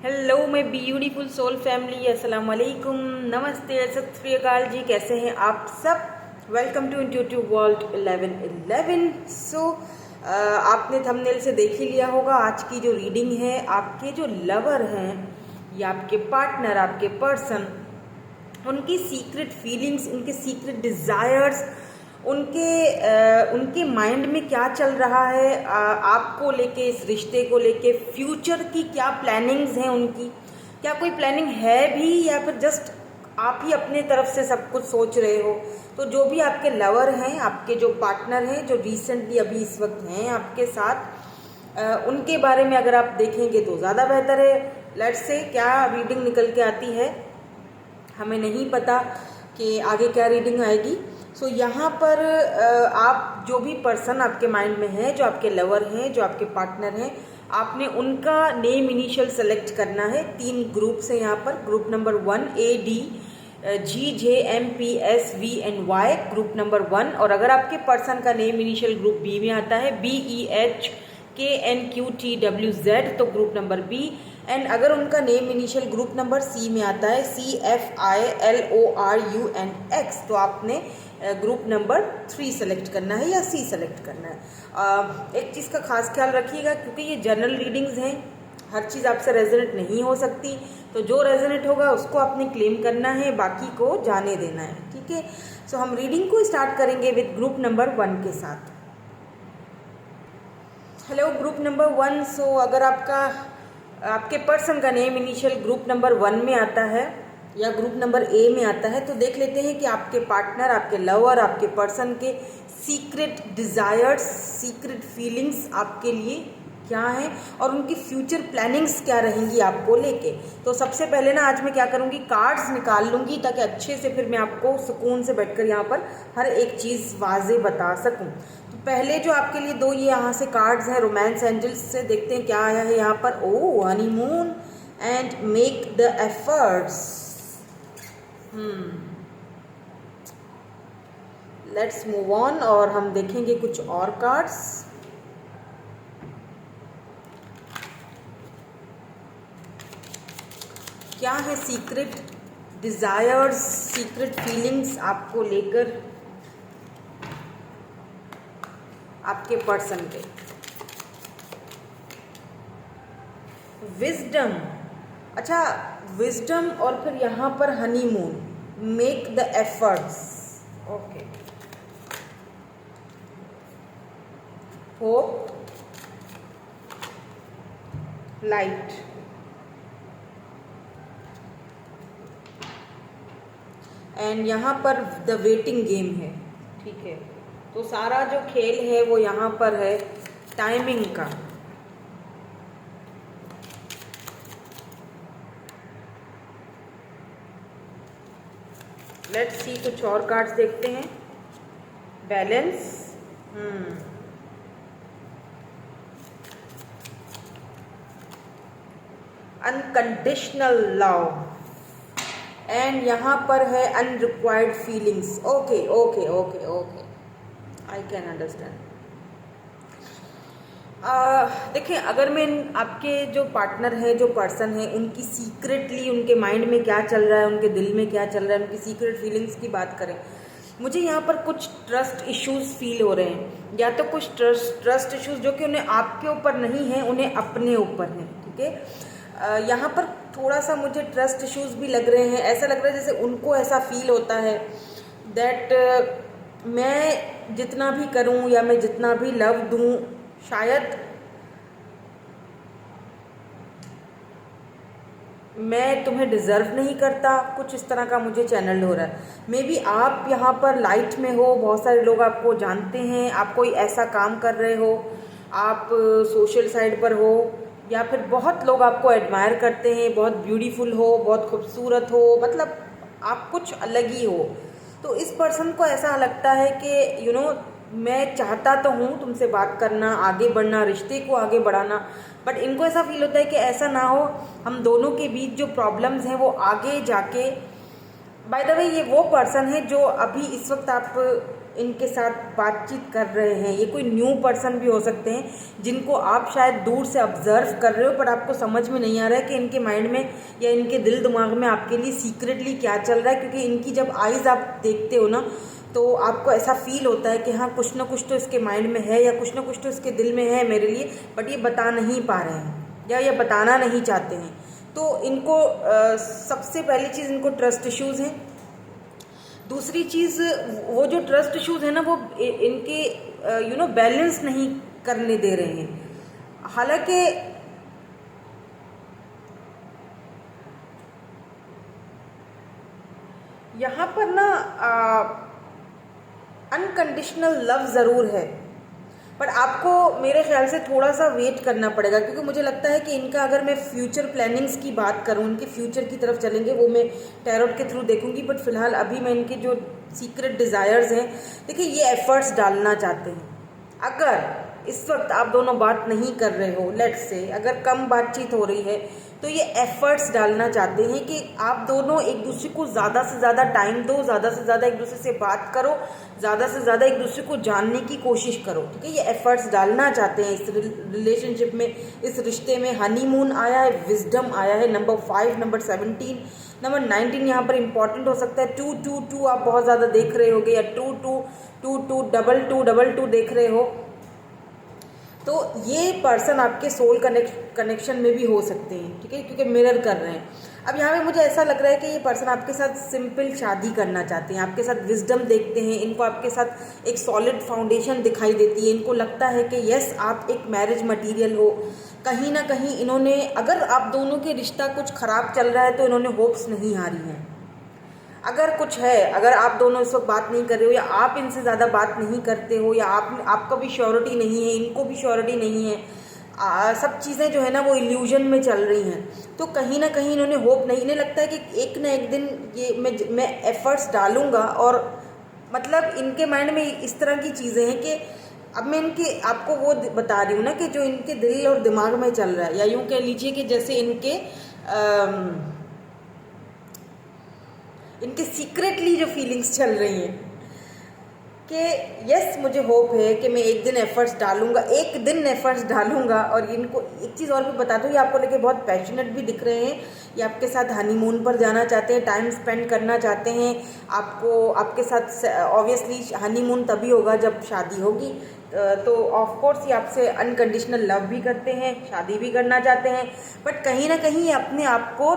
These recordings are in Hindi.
Hello my beautiful soul family, अस्सलाम वालेकुम, नमस्ते, सत श्री अकाल जी। कैसे हैं आप सब? Welcome to intuitive world 1111। आपने थंबनेल से देख ही लिया होगा आज की जो रीडिंग है। आपके जो लवर हैं या आपके पार्टनर, आपके पर्सन, उनकी सीक्रेट फीलिंग्स, उनके सीक्रेट डिज़ायर्स, उनके माइंड में क्या चल रहा है आपको लेके, इस रिश्ते को लेके, फ्यूचर की क्या प्लानिंग्स हैं उनकी, क्या कोई प्लानिंग है भी या फिर जस्ट आप ही अपने तरफ से सब कुछ सोच रहे हो। तो जो भी आपके लवर हैं, आपके जो पार्टनर हैं, जो रिसेंटली अभी इस वक्त हैं आपके साथ, उनके बारे में अगर आप देखेंगे तो ज़्यादा बेहतर है। लेट्स से क्या रीडिंग निकल के आती है, हमें नहीं पता कि आगे क्या रीडिंग आएगी। यहाँ पर आप जो भी पर्सन आपके माइंड में है, जो आपके लवर हैं, जो आपके पार्टनर हैं, आपने उनका नेम इनिशियल सेलेक्ट करना है। 3 ग्रुप्स हैं यहाँ पर। Group number 1 ADGJMPSVNY, group number 1। और अगर आपके पर्सन का नेम इनिशियल ग्रुप बी में आता है, BEHKNQTWZ, तो ग्रुप नंबर बी। एंड अगर उनका name initial group number C में आता है, CFILORUNX, तो आपने ग्रुप नंबर 3 सेलेक्ट करना है या सी सेलेक्ट करना है। एक चीज़ का खास ख्याल रखिएगा, क्योंकि ये जनरल रीडिंग्स हैं, हर चीज़ आपसे रेजोनेट नहीं हो सकती। तो जो रेजोनेट होगा उसको आपने क्लेम करना है, बाकी को जाने देना है, ठीक है। हम रीडिंग को स्टार्ट करेंगे विद ग्रुप नंबर 1 के साथ। Hello group number 1। अगर आपके पर्सन का नेम इनिशियल ग्रुप नंबर 1 में आता है या ग्रुप नंबर ए में आता है, तो देख लेते हैं कि आपके पार्टनर, आपके लवर, आपके पर्सन के सीक्रेट डिज़ायर्स, सीक्रेट फीलिंग्स आपके लिए क्या हैं और उनकी फ्यूचर प्लानिंग्स क्या रहेंगी आपको लेके। तो सबसे पहले ना आज मैं क्या करूँगी, कार्ड्स निकाल लूँगी ताकि अच्छे से फिर मैं आपको सुकून से बैठकर यहाँ पर हर एक चीज़ वाज़े बता सकूँ। तो पहले जो आपके लिए 2 ये यहाँ से कार्ड्स हैं रोमांस एंजल्स से, देखते हैं क्या आया है यहाँ पर। Oh, honeymoon and make the efforts. Let's move on और हम देखेंगे कुछ और कार्ड्स। क्या है सीक्रेट डिज़ायर्स, सीक्रेट फीलिंग्स आपको लेकर आपके पर्सन के। विजडम, अच्छा, विजडम और फिर यहाँ पर honeymoon, make the efforts, okay. Hope, light, and यहाँ पर द वेटिंग गेम है, ठीक है। तो सारा जो खेल है वो यहाँ पर है टाइमिंग का। लेट्स सी, कुछ और कार्ड्स देखते हैं। बैलेंस, अनकंडीशनल लव, एंड यहाँ पर है unrequired feelings. Okay okay okay okay, I can understand. देखिए, अगर मैं आपके जो पार्टनर है, जो पर्सन है, उनकी सीक्रेटली उनके माइंड में क्या चल रहा है, उनके दिल में क्या चल रहा है, उनकी सीक्रेट फीलिंग्स की बात करें, मुझे यहाँ पर कुछ ट्रस्ट इश्यूज फील हो रहे हैं। या तो कुछ ट्रस्ट इश्यूज जो कि उन्हें आपके ऊपर नहीं है, उन्हें अपने ऊपर हैं, ठीक है। यहाँ पर थोड़ा सा मुझे ट्रस्ट इश्यूज भी लग रहे हैं। ऐसा लग रहा है जैसे उनको ऐसा फील होता है दैट मैं जितना भी करूँ या मैं जितना भी लव दूँ, शायद मैं तुम्हें डिज़र्व नहीं करता, कुछ इस तरह का मुझे चैनल हो रहा है। मे बी आप यहाँ पर लाइट में हो, बहुत सारे लोग आपको जानते हैं, आप कोई ऐसा काम कर रहे हो, आप सोशल साइड पर हो, या फिर बहुत लोग आपको एडमायर करते हैं, बहुत ब्यूटीफुल हो, बहुत खूबसूरत हो, मतलब आप कुछ अलग ही हो। तो इस पर्सन को ऐसा लगता है कि मैं चाहता तो हूँ तुमसे बात करना, आगे बढ़ना, रिश्ते को आगे बढ़ाना, बट इनको ऐसा फील होता है कि ऐसा ना हो, हम दोनों के बीच जो प्रॉब्लम्स हैं वो आगे जाके। बाय द वे, ये वो पर्सन है जो अभी इस वक्त आप इनके साथ बातचीत कर रहे हैं। ये कोई न्यू पर्सन भी हो सकते हैं जिनको आप शायद दूर से ऑब्जर्व कर रहे हो, पर आपको समझ में नहीं आ रहा है कि इनके माइंड में या इनके दिल दिमाग में आपके लिए सीक्रेटली क्या चल रहा है। क्योंकि इनकी जब आइज़ आप देखते हो ना, तो आपको ऐसा फील होता है कि हाँ, कुछ ना कुछ तो इसके माइंड में है या कुछ ना कुछ तो इसके दिल में है मेरे लिए, बट ये बता नहीं पा रहे हैं या ये बताना नहीं चाहते हैं। तो इनको सबसे पहली चीज़, इनको ट्रस्ट इश्यूज़ हैं। दूसरी चीज़, वो जो ट्रस्ट इश्यूज़ है ना, वो इनके बैलेंस नहीं करने दे रहे हैं। हालांकि यहाँ पर ना अनकंडीशनल लव ज़रूर है, पर आपको मेरे ख्याल से थोड़ा सा वेट करना पड़ेगा। क्योंकि मुझे लगता है कि इनका, अगर मैं फ्यूचर प्लानिंग्स की बात करूँ, इनके फ्यूचर की तरफ चलेंगे, वो मैं टैरोट के थ्रू देखूंगी। बट फिलहाल अभी मैं इनके जो सीक्रेट डिज़ायर्स हैं, देखिए ये एफर्ट्स डालना चाहते हैं। अगर इस वक्त आप दोनों बात नहीं कर रहे हो, लेट्स से अगर कम बातचीत हो रही है, तो ये एफर्ट्स डालना चाहते हैं कि आप दोनों एक दूसरे को ज़्यादा से ज़्यादा टाइम दो, ज़्यादा से ज़्यादा एक दूसरे से बात करो, ज़्यादा से ज़्यादा एक दूसरे को जानने की कोशिश करो। ठीक है, ये एफर्ट्स डालना चाहते हैं इस रिलेशनशिप में, इस रिश्ते में। हनीमून आया है, विजडम आया है, नंबर 5, नंबर 17, नंबर 19 यहाँ पर इंपॉर्टेंट हो सकता है। 222 आप बहुत ज़्यादा देख रहे होगे, या 2222 2222 देख रहे हो। तो ये पर्सन आपके सोल कनेक्शन में भी हो सकते हैं। ठीक है, क्योंकि मिरर कर रहे हैं। अब यहाँ पे मुझे ऐसा लग रहा है कि ये पर्सन आपके साथ सिंपल शादी करना चाहते हैं, आपके साथ विजडम देखते हैं, इनको आपके साथ एक सॉलिड फाउंडेशन दिखाई देती है। इनको लगता है कि यस, आप एक मैरिज मटीरियल हो। कहीं ना कहीं इन्होंने, अगर आप दोनों के रिश्ता कुछ ख़राब चल रहा है, तो इन्होंने होप्स नहीं हारी हैं। अगर कुछ है, अगर आप दोनों इस वक्त बात नहीं कर रहे हो, या आप इनसे ज़्यादा बात नहीं करते हो, या आपको भी श्योरिटी नहीं है, इनको भी श्योरिटी नहीं है, सब चीज़ें जो है ना वो इल्यूजन में चल रही हैं, तो कहीं ना कहीं इन्होंने होप नहीं, इन्हें लगता है कि एक ना एक दिन ये मैं एफर्ट्स डालूंगा। और मतलब इनके माइंड में इस तरह की चीज़ें हैं कि अब मैं आपको वो बता रही हूँ ना, कि जो इनके दिल और दिमाग में चल रहा है, या यूँ कह लीजिए कि जैसे इनके सीक्रेटली जो फीलिंग्स चल रही हैं कि यस, मुझे होप है कि मैं एक दिन एफर्ट्स डालूंगा। और इनको एक चीज़ और भी बता दूँ, ये आपको लेके बहुत पैशनेट भी दिख रहे हैं। ये आपके साथ हनीमून पर जाना चाहते हैं, टाइम स्पेंड करना चाहते हैं। आपके साथ ऑब्वियसली हनीमून तभी होगा जब शादी होगी। तो ऑफ कोर्स ये आपसे अनकंडीशनल लव भी करते हैं, शादी भी करना चाहते हैं। बट कहीं ना कहीं ये अपने आप को,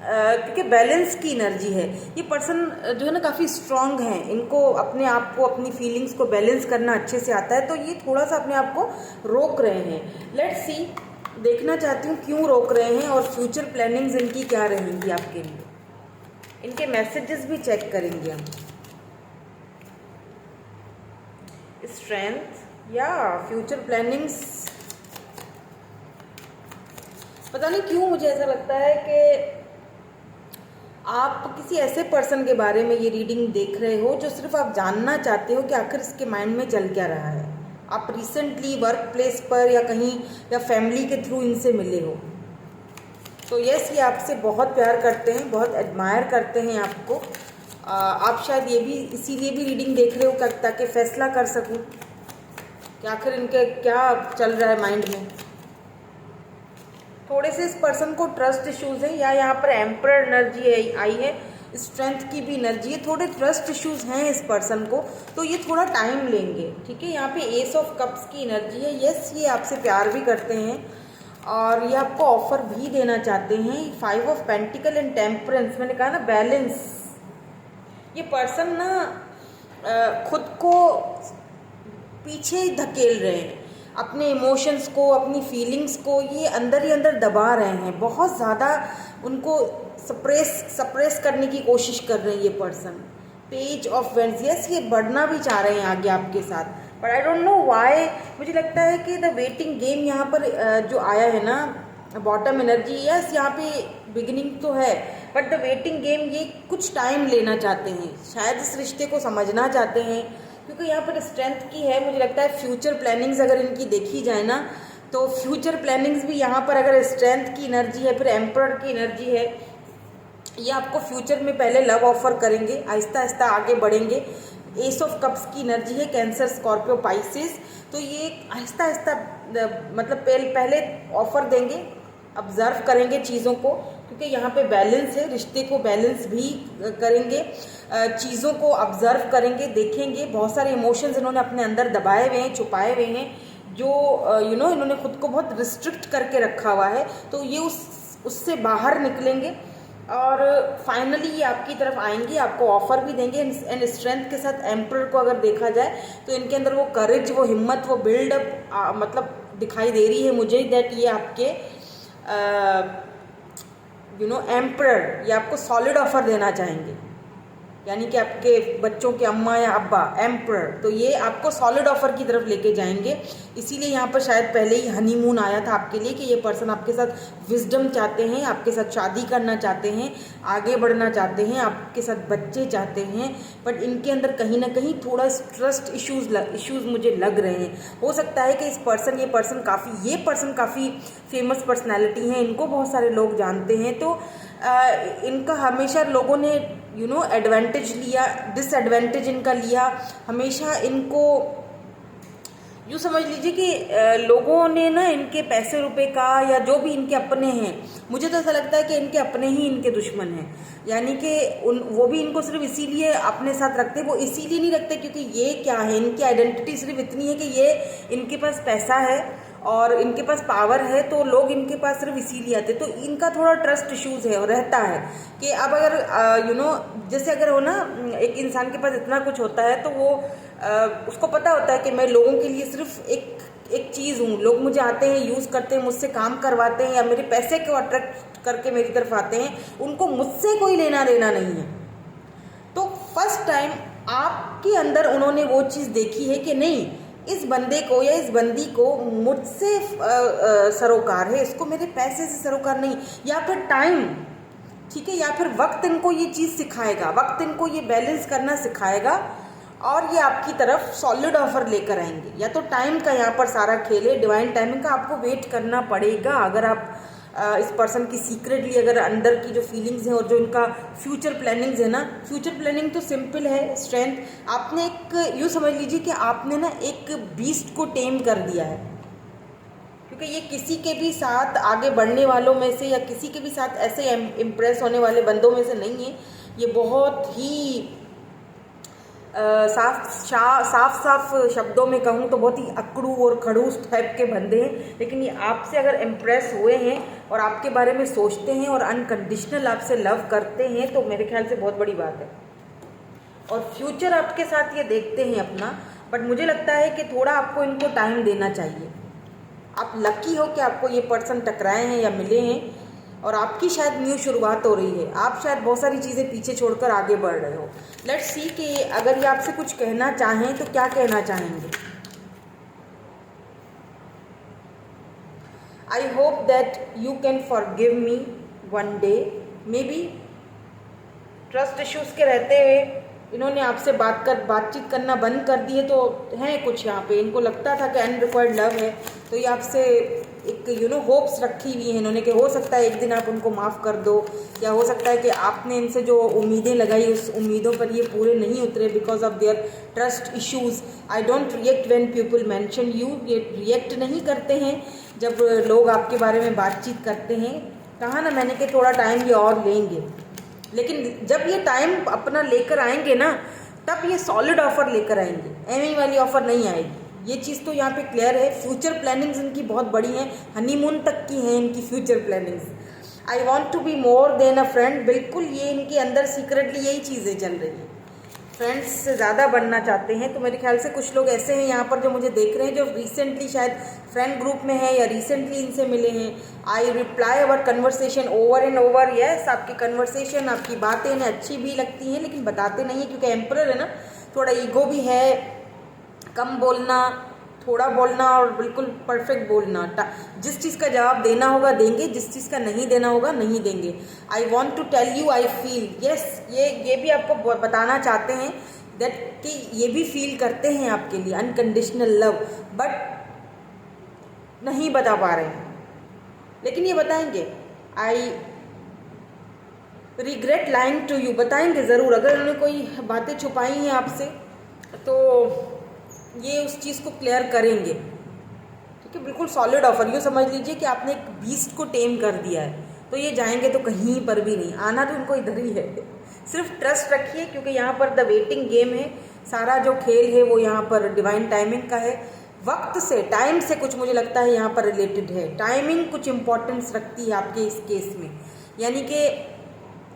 क्योंकि बैलेंस की एनर्जी है, ये पर्सन जो है ना काफ़ी स्ट्रांग है। इनको अपने आप को, अपनी फीलिंग्स को बैलेंस करना अच्छे से आता है। तो ये थोड़ा सा अपने आप को रोक रहे हैं। लेट्स सी, देखना चाहती हूँ क्यों रोक रहे हैं, और फ्यूचर प्लानिंग्स इनकी क्या रहेंगी आपके लिए। इनके मैसेजेस भी चेक करेंगे हम। स्ट्रेंथ या फ्यूचर प्लानिंग्स, पता नहीं क्यों मुझे ऐसा लगता है कि आप किसी ऐसे पर्सन के बारे में ये रीडिंग देख रहे हो जो सिर्फ आप जानना चाहते हो कि आखिर इसके माइंड में चल क्या रहा है। आप रिसेंटली वर्क प्लेस पर या कहीं, या फैमिली के थ्रू इनसे मिले हो। तो यस, ये आपसे बहुत प्यार करते हैं, बहुत एडमायर करते हैं आपको। आप शायद ये भी इसीलिए भी रीडिंग देख रहे हो ताकि फैसला कर सकूं कि आखिर इनके क्या चल रहा है माइंड में। थोड़े से इस पर्सन को ट्रस्ट इश्यूज हैं, या यहाँ पर एम्परर एनर्जी आई है, स्ट्रेंथ की भी एनर्जी है। थोड़े ट्रस्ट इश्यूज हैं इस पर्सन को, तो ये थोड़ा टाइम लेंगे। ठीक है, यहाँ पे एस ऑफ कप्स की एनर्जी है। यस, ये आपसे प्यार भी करते हैं और ये आपको ऑफर भी देना चाहते हैं। 5 ऑफ पेंटिकल एंड टेम्परेंस, मैंने कहा ना बैलेंस। ये पर्सन ना खुद को पीछे धकेल रहे हैं, अपने इमोशंस को, अपनी फीलिंग्स को ये अंदर ही अंदर दबा रहे हैं। बहुत ज़्यादा उनको सप्रेस करने की कोशिश कर रहे हैं ये person. Page of vends, yes, ये बढ़ना भी चाह रहे हैं आगे आपके साथ, but I don't know why. मुझे लगता है कि द वेटिंग गेम यहाँ पर जो आया है ना, बॉटम एनर्जी, यस, यहाँ पे बिगिनिंग तो है, बट द वेटिंग गेम, ये कुछ टाइम लेना चाहते हैं, शायद इस रिश्ते को समझना चाहते हैं। क्योंकि यहाँ पर स्ट्रेंथ की है, मुझे लगता है फ्यूचर प्लानिंग्स अगर इनकी देखी जाए ना, तो फ्यूचर प्लानिंग्स भी यहाँ पर अगर स्ट्रेंथ की एनर्जी है, फिर एम्परर की एनर्जी है, ये आपको फ्यूचर में पहले लव ऑफर करेंगे, आहिस्ता आहिस्ता आगे बढ़ेंगे। एस ऑफ कप्स की एनर्जी है, कैंसर, स्कॉर्पियो, पाइसेस। तो ये आहिस्ता आहिस्ता मतलब पहले ऑफर देंगे, ऑब्जर्व करेंगे चीज़ों को, क्योंकि यहाँ पे बैलेंस है, रिश्ते को बैलेंस भी करेंगे, चीज़ों को ऑब्जर्व करेंगे, देखेंगे। बहुत सारे इमोशंस इन्होंने अपने अंदर दबाए हुए हैं, छुपाए हुए हैं, जो इन्होंने खुद को बहुत रिस्ट्रिक्ट करके रखा हुआ है। तो ये उससे बाहर निकलेंगे और फाइनली ये आपकी तरफ आएंगे, आपको ऑफर भी देंगे। एंड स्ट्रेंथ के साथ एम्परर को अगर देखा जाए तो इनके अंदर वो करेज, वो हिम्मत, वो बिल्डअप मतलब दिखाई दे रही है मुझे, दैट ये आपके एम्परर, ये आपको सॉलिड ऑफर देना चाहेंगे, यानी कि आपके बच्चों के अम्मा या अब्बा एम्परर, तो ये आपको सॉलिड ऑफर की तरफ लेके जाएंगे। इसीलिए यहाँ पर शायद पहले ही हनीमून आया था आपके लिए, कि ये पर्सन आपके साथ विजडम चाहते हैं, आपके साथ शादी करना चाहते हैं, आगे बढ़ना चाहते हैं, आपके साथ बच्चे चाहते हैं। बट इनके अंदर कहीं ना कहीं थोड़ा ट्रस्ट इश्यूज मुझे लग रहे हैं। हो सकता है कि ये पर्सन काफ़ी फेमस पर्सनैलिटी हैं, इनको बहुत सारे लोग जानते हैं, तो इनका हमेशा लोगों ने एडवांटेज लिया, डिसएडवांटेज इनका लिया। हमेशा इनको यूँ समझ लीजिए कि लोगों ने ना इनके पैसे रुपए का, या जो भी इनके अपने हैं, मुझे तो ऐसा लगता है कि इनके अपने ही इनके दुश्मन हैं। यानी कि वो भी इनको सिर्फ इसीलिए अपने साथ रखते, वो इसीलिए नहीं रखते क्योंकि ये क्या है, इनकी आइडेंटिटी सिर्फ इतनी है कि ये इनके पास पैसा है और इनके पास पावर है, तो लोग इनके पास सिर्फ इसीलिए आते। तो इनका थोड़ा ट्रस्ट इश्यूज है और रहता है कि अब अगर जैसे अगर हो ना, एक इंसान के पास इतना कुछ होता है तो वो उसको पता होता है कि मैं लोगों के लिए सिर्फ एक चीज़ हूँ, लोग मुझे आते हैं, यूज़ करते हैं, मुझसे काम करवाते हैं, या मेरे पैसे को अट्रैक्ट करके मेरी तरफ आते हैं, उनको मुझसे कोई लेना देना नहीं है। तो फर्स्ट टाइम आपके अंदर उन्होंने वो चीज़ देखी है कि नहीं, इस बंदे को या इस बंदी को मुझसे सरोकार है, इसको मेरे पैसे से सरोकार नहीं, या फिर टाइम, ठीक है, या फिर वक्त इनको ये चीज़ सिखाएगा, वक्त इनको ये बैलेंस करना सिखाएगा और ये आपकी तरफ सॉलिड ऑफर लेकर आएंगे। या तो टाइम का यहाँ पर सारा खेल है, डिवाइन टाइमिंग का आपको वेट करना पड़ेगा। अगर आप इस पर्सन की सीक्रेटली अगर अंदर की जो फीलिंग्स हैं और जो इनका फ्यूचर प्लानिंग्स है ना, फ्यूचर प्लानिंग तो सिंपल है, स्ट्रेंथ। आपने एक यूँ समझ लीजिए कि आपने ना एक बीस्ट को टेम कर दिया है, क्योंकि ये किसी के भी साथ आगे बढ़ने वालों में से या किसी के भी साथ ऐसे इम्प्रेस होने वाले बंदों में से नहीं है। ये बहुत ही साफ शब्दों में कहूँ तो बहुत ही अकड़ू और खड़ूस टाइप के बंदे हैं, लेकिन ये आपसे अगर इम्प्रेस हुए हैं और आपके बारे में सोचते हैं और अनकंडीशनल आपसे लव करते हैं, तो मेरे ख्याल से बहुत बड़ी बात है। और फ्यूचर आपके साथ ये देखते हैं अपना, बट मुझे लगता है कि थोड़ा आपको इनको टाइम देना चाहिए। आप लकी हो कि आपको ये पर्सन टकराए हैं या मिले हैं, और आपकी शायद न्यू शुरुआत हो रही है। आप शायद बहुत सारी चीज़ें पीछे छोड़कर आगे बढ़ रहे हो। लेट्स सी कि अगर ये आपसे कुछ कहना चाहें तो क्या कहना चाहेंगे। I hope that you can forgive me one day. May be trust issues के रहते हुए इन्होंने आपसे बातचीत करना बंद कर दी है, तो है कुछ यहाँ पे इनको लगता था कि अनरिक्वायर्ड लव है, तो ये आपसे एक होप्स रखी हुई है इन्होंने कि हो सकता है एक दिन आप उनको माफ़ कर दो, या हो सकता है कि आपने इनसे जो उम्मीदें लगाई उस उम्मीदों पर ये पूरे नहीं उतरे because of their trust issues. I don't react when people mention you. ये रिएक्ट नहीं करते हैं जब लोग आपके बारे में बातचीत करते हैं। कहा ना मैंने कि थोड़ा टाइम ये और लेंगे, लेकिन जब ये टाइम अपना लेकर आएंगे ना, तब ये सॉलिड ऑफर लेकर आएंगे, एमी वाली ऑफर नहीं आएगी। ये चीज़ तो यहाँ पे क्लियर है। फ्यूचर प्लानिंग्स इनकी बहुत बड़ी हैं, हनीमून तक की हैं इनकी future plannings. I want to be more than a friend, बिल्कुल ये इनके अंदर सीक्रेटली यही चीज़ें चल रही हैं, फ्रेंड्स से ज़्यादा बनना चाहते हैं। तो मेरे ख्याल से कुछ लोग ऐसे हैं यहाँ पर जो मुझे देख रहे हैं, जो रिसेंटली शायद फ्रेंड ग्रुप में है या रिसेंटली इनसे मिले हैं। I reply our conversation over and over. Yes, आपकी कन्वर्सेशन, आपकी बातें इन्हें अच्छी भी लगती हैं, लेकिन बताते नहीं है क्योंकि एम्परर है ना, थोड़ा ईगो भी है, कम बोलना, थोड़ा बोलना और बिल्कुल परफेक्ट बोलना। जिस चीज़ का जवाब देना होगा देंगे, जिस चीज़ का नहीं देना होगा नहीं देंगे। I want to tell you I feel. Yes, ये भी आपको बताना चाहते हैं दैट कि ये भी फील करते हैं आपके लिए अनकंडीशनल लव, बट नहीं बता पा रहे हैं, लेकिन ये बताएंगे। I regret lying to you, बताएंगे ज़रूर। अगर उन्होंने कोई बातें छुपाई हैं आपसे तो ये उस चीज़ को क्लियर करेंगे। ठीक है, बिल्कुल सॉलिड ऑफर। यूँ समझ लीजिए कि आपने एक बीस्ट को टेम कर दिया है, तो ये जाएंगे तो कहीं पर भी नहीं, आना तो इनको इधर ही है। सिर्फ ट्रस्ट रखिए, क्योंकि यहाँ पर द वेटिंग गेम है। सारा जो खेल है वो यहाँ पर डिवाइन टाइमिंग का है। वक्त से, टाइम से कुछ मुझे लगता है यहाँ पर रिलेटेड है। टाइमिंग कुछ इम्पोर्टेंस रखती है आपके इस केस में, यानी कि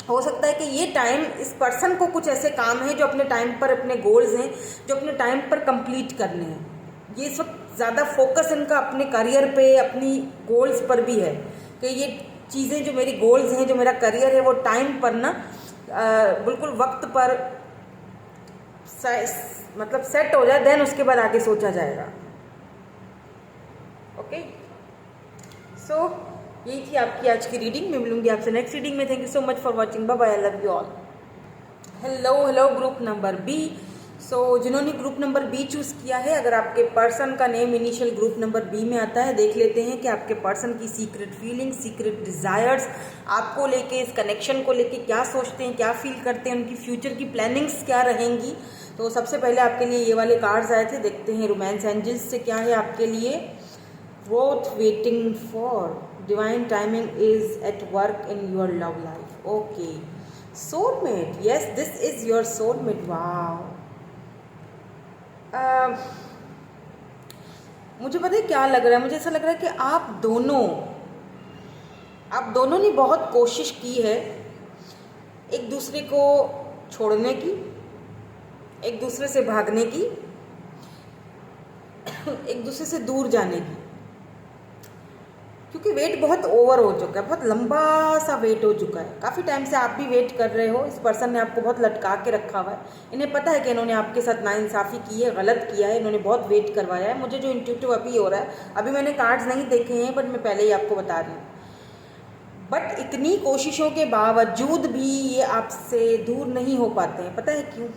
हो सकता है कि ये टाइम, इस पर्सन को कुछ ऐसे काम है जो अपने टाइम पर, अपने गोल्स हैं जो अपने टाइम पर कंप्लीट करने हैं। ये इस वक्त ज़्यादा फोकस इनका अपने करियर पे, अपनी गोल्स पर भी है कि ये चीज़ें जो मेरी गोल्स हैं, जो मेरा करियर है, वो टाइम पर ना बिल्कुल वक्त पर मतलब सेट हो जाए, देन उसके बाद आगे सोचा जाएगा। ओके, सो यही थी आपकी आज की रीडिंग। मैं मिलूंगी आपसे नेक्स्ट रीडिंग में। Thank you so much for watching. Bye bye, I love you all. Hello group number B. So जिन्होंने ग्रुप नंबर बी चूज़ किया है, अगर आपके पर्सन का name initial group number B में आता है, देख लेते हैं कि आपके पर्सन की सीक्रेट फीलिंग्स, सीक्रेट डिज़ायर्स आपको लेके, इस कनेक्शन को लेके क्या सोचते हैं, क्या फील करते हैं, उनकी फ्यूचर की प्लानिंग्स क्या रहेंगी। तो सबसे पहले आपके लिए ये वाले कार्ड्स आए थे, देखते हैं रोमांस एंजल्स से क्या है आपके लिए। Both waiting for divine timing is at work in your love life. Okay, soulmate, yes this is your soulmate. Wow, मुझे पता है क्या लग रहा है, मुझे ऐसा लग रहा है कि आप दोनों ने बहुत कोशिश की है एक दूसरे को छोड़ने की, एक दूसरे से भागने की, एक दूसरे से दूर जाने की, क्योंकि वेट बहुत ओवर हो चुका है, बहुत लंबा सा वेट हो चुका है। काफ़ी टाइम से आप भी वेट कर रहे हो, इस पर्सन ने आपको बहुत लटका के रखा हुआ है। इन्हें पता है कि इन्होंने आपके साथ नाइंसाफ़ी की है, गलत किया है, इन्होंने बहुत वेट करवाया है। मुझे जो इंट्यूटिव अभी हो रहा है, अभी मैंने कार्ड्स नहीं देखे हैं, बट मैं पहले ही आपको बता रही हूँ। बट इतनी कोशिशों के बावजूद भी ये आपसे दूर नहीं हो पाते हैं। पता है क्यों?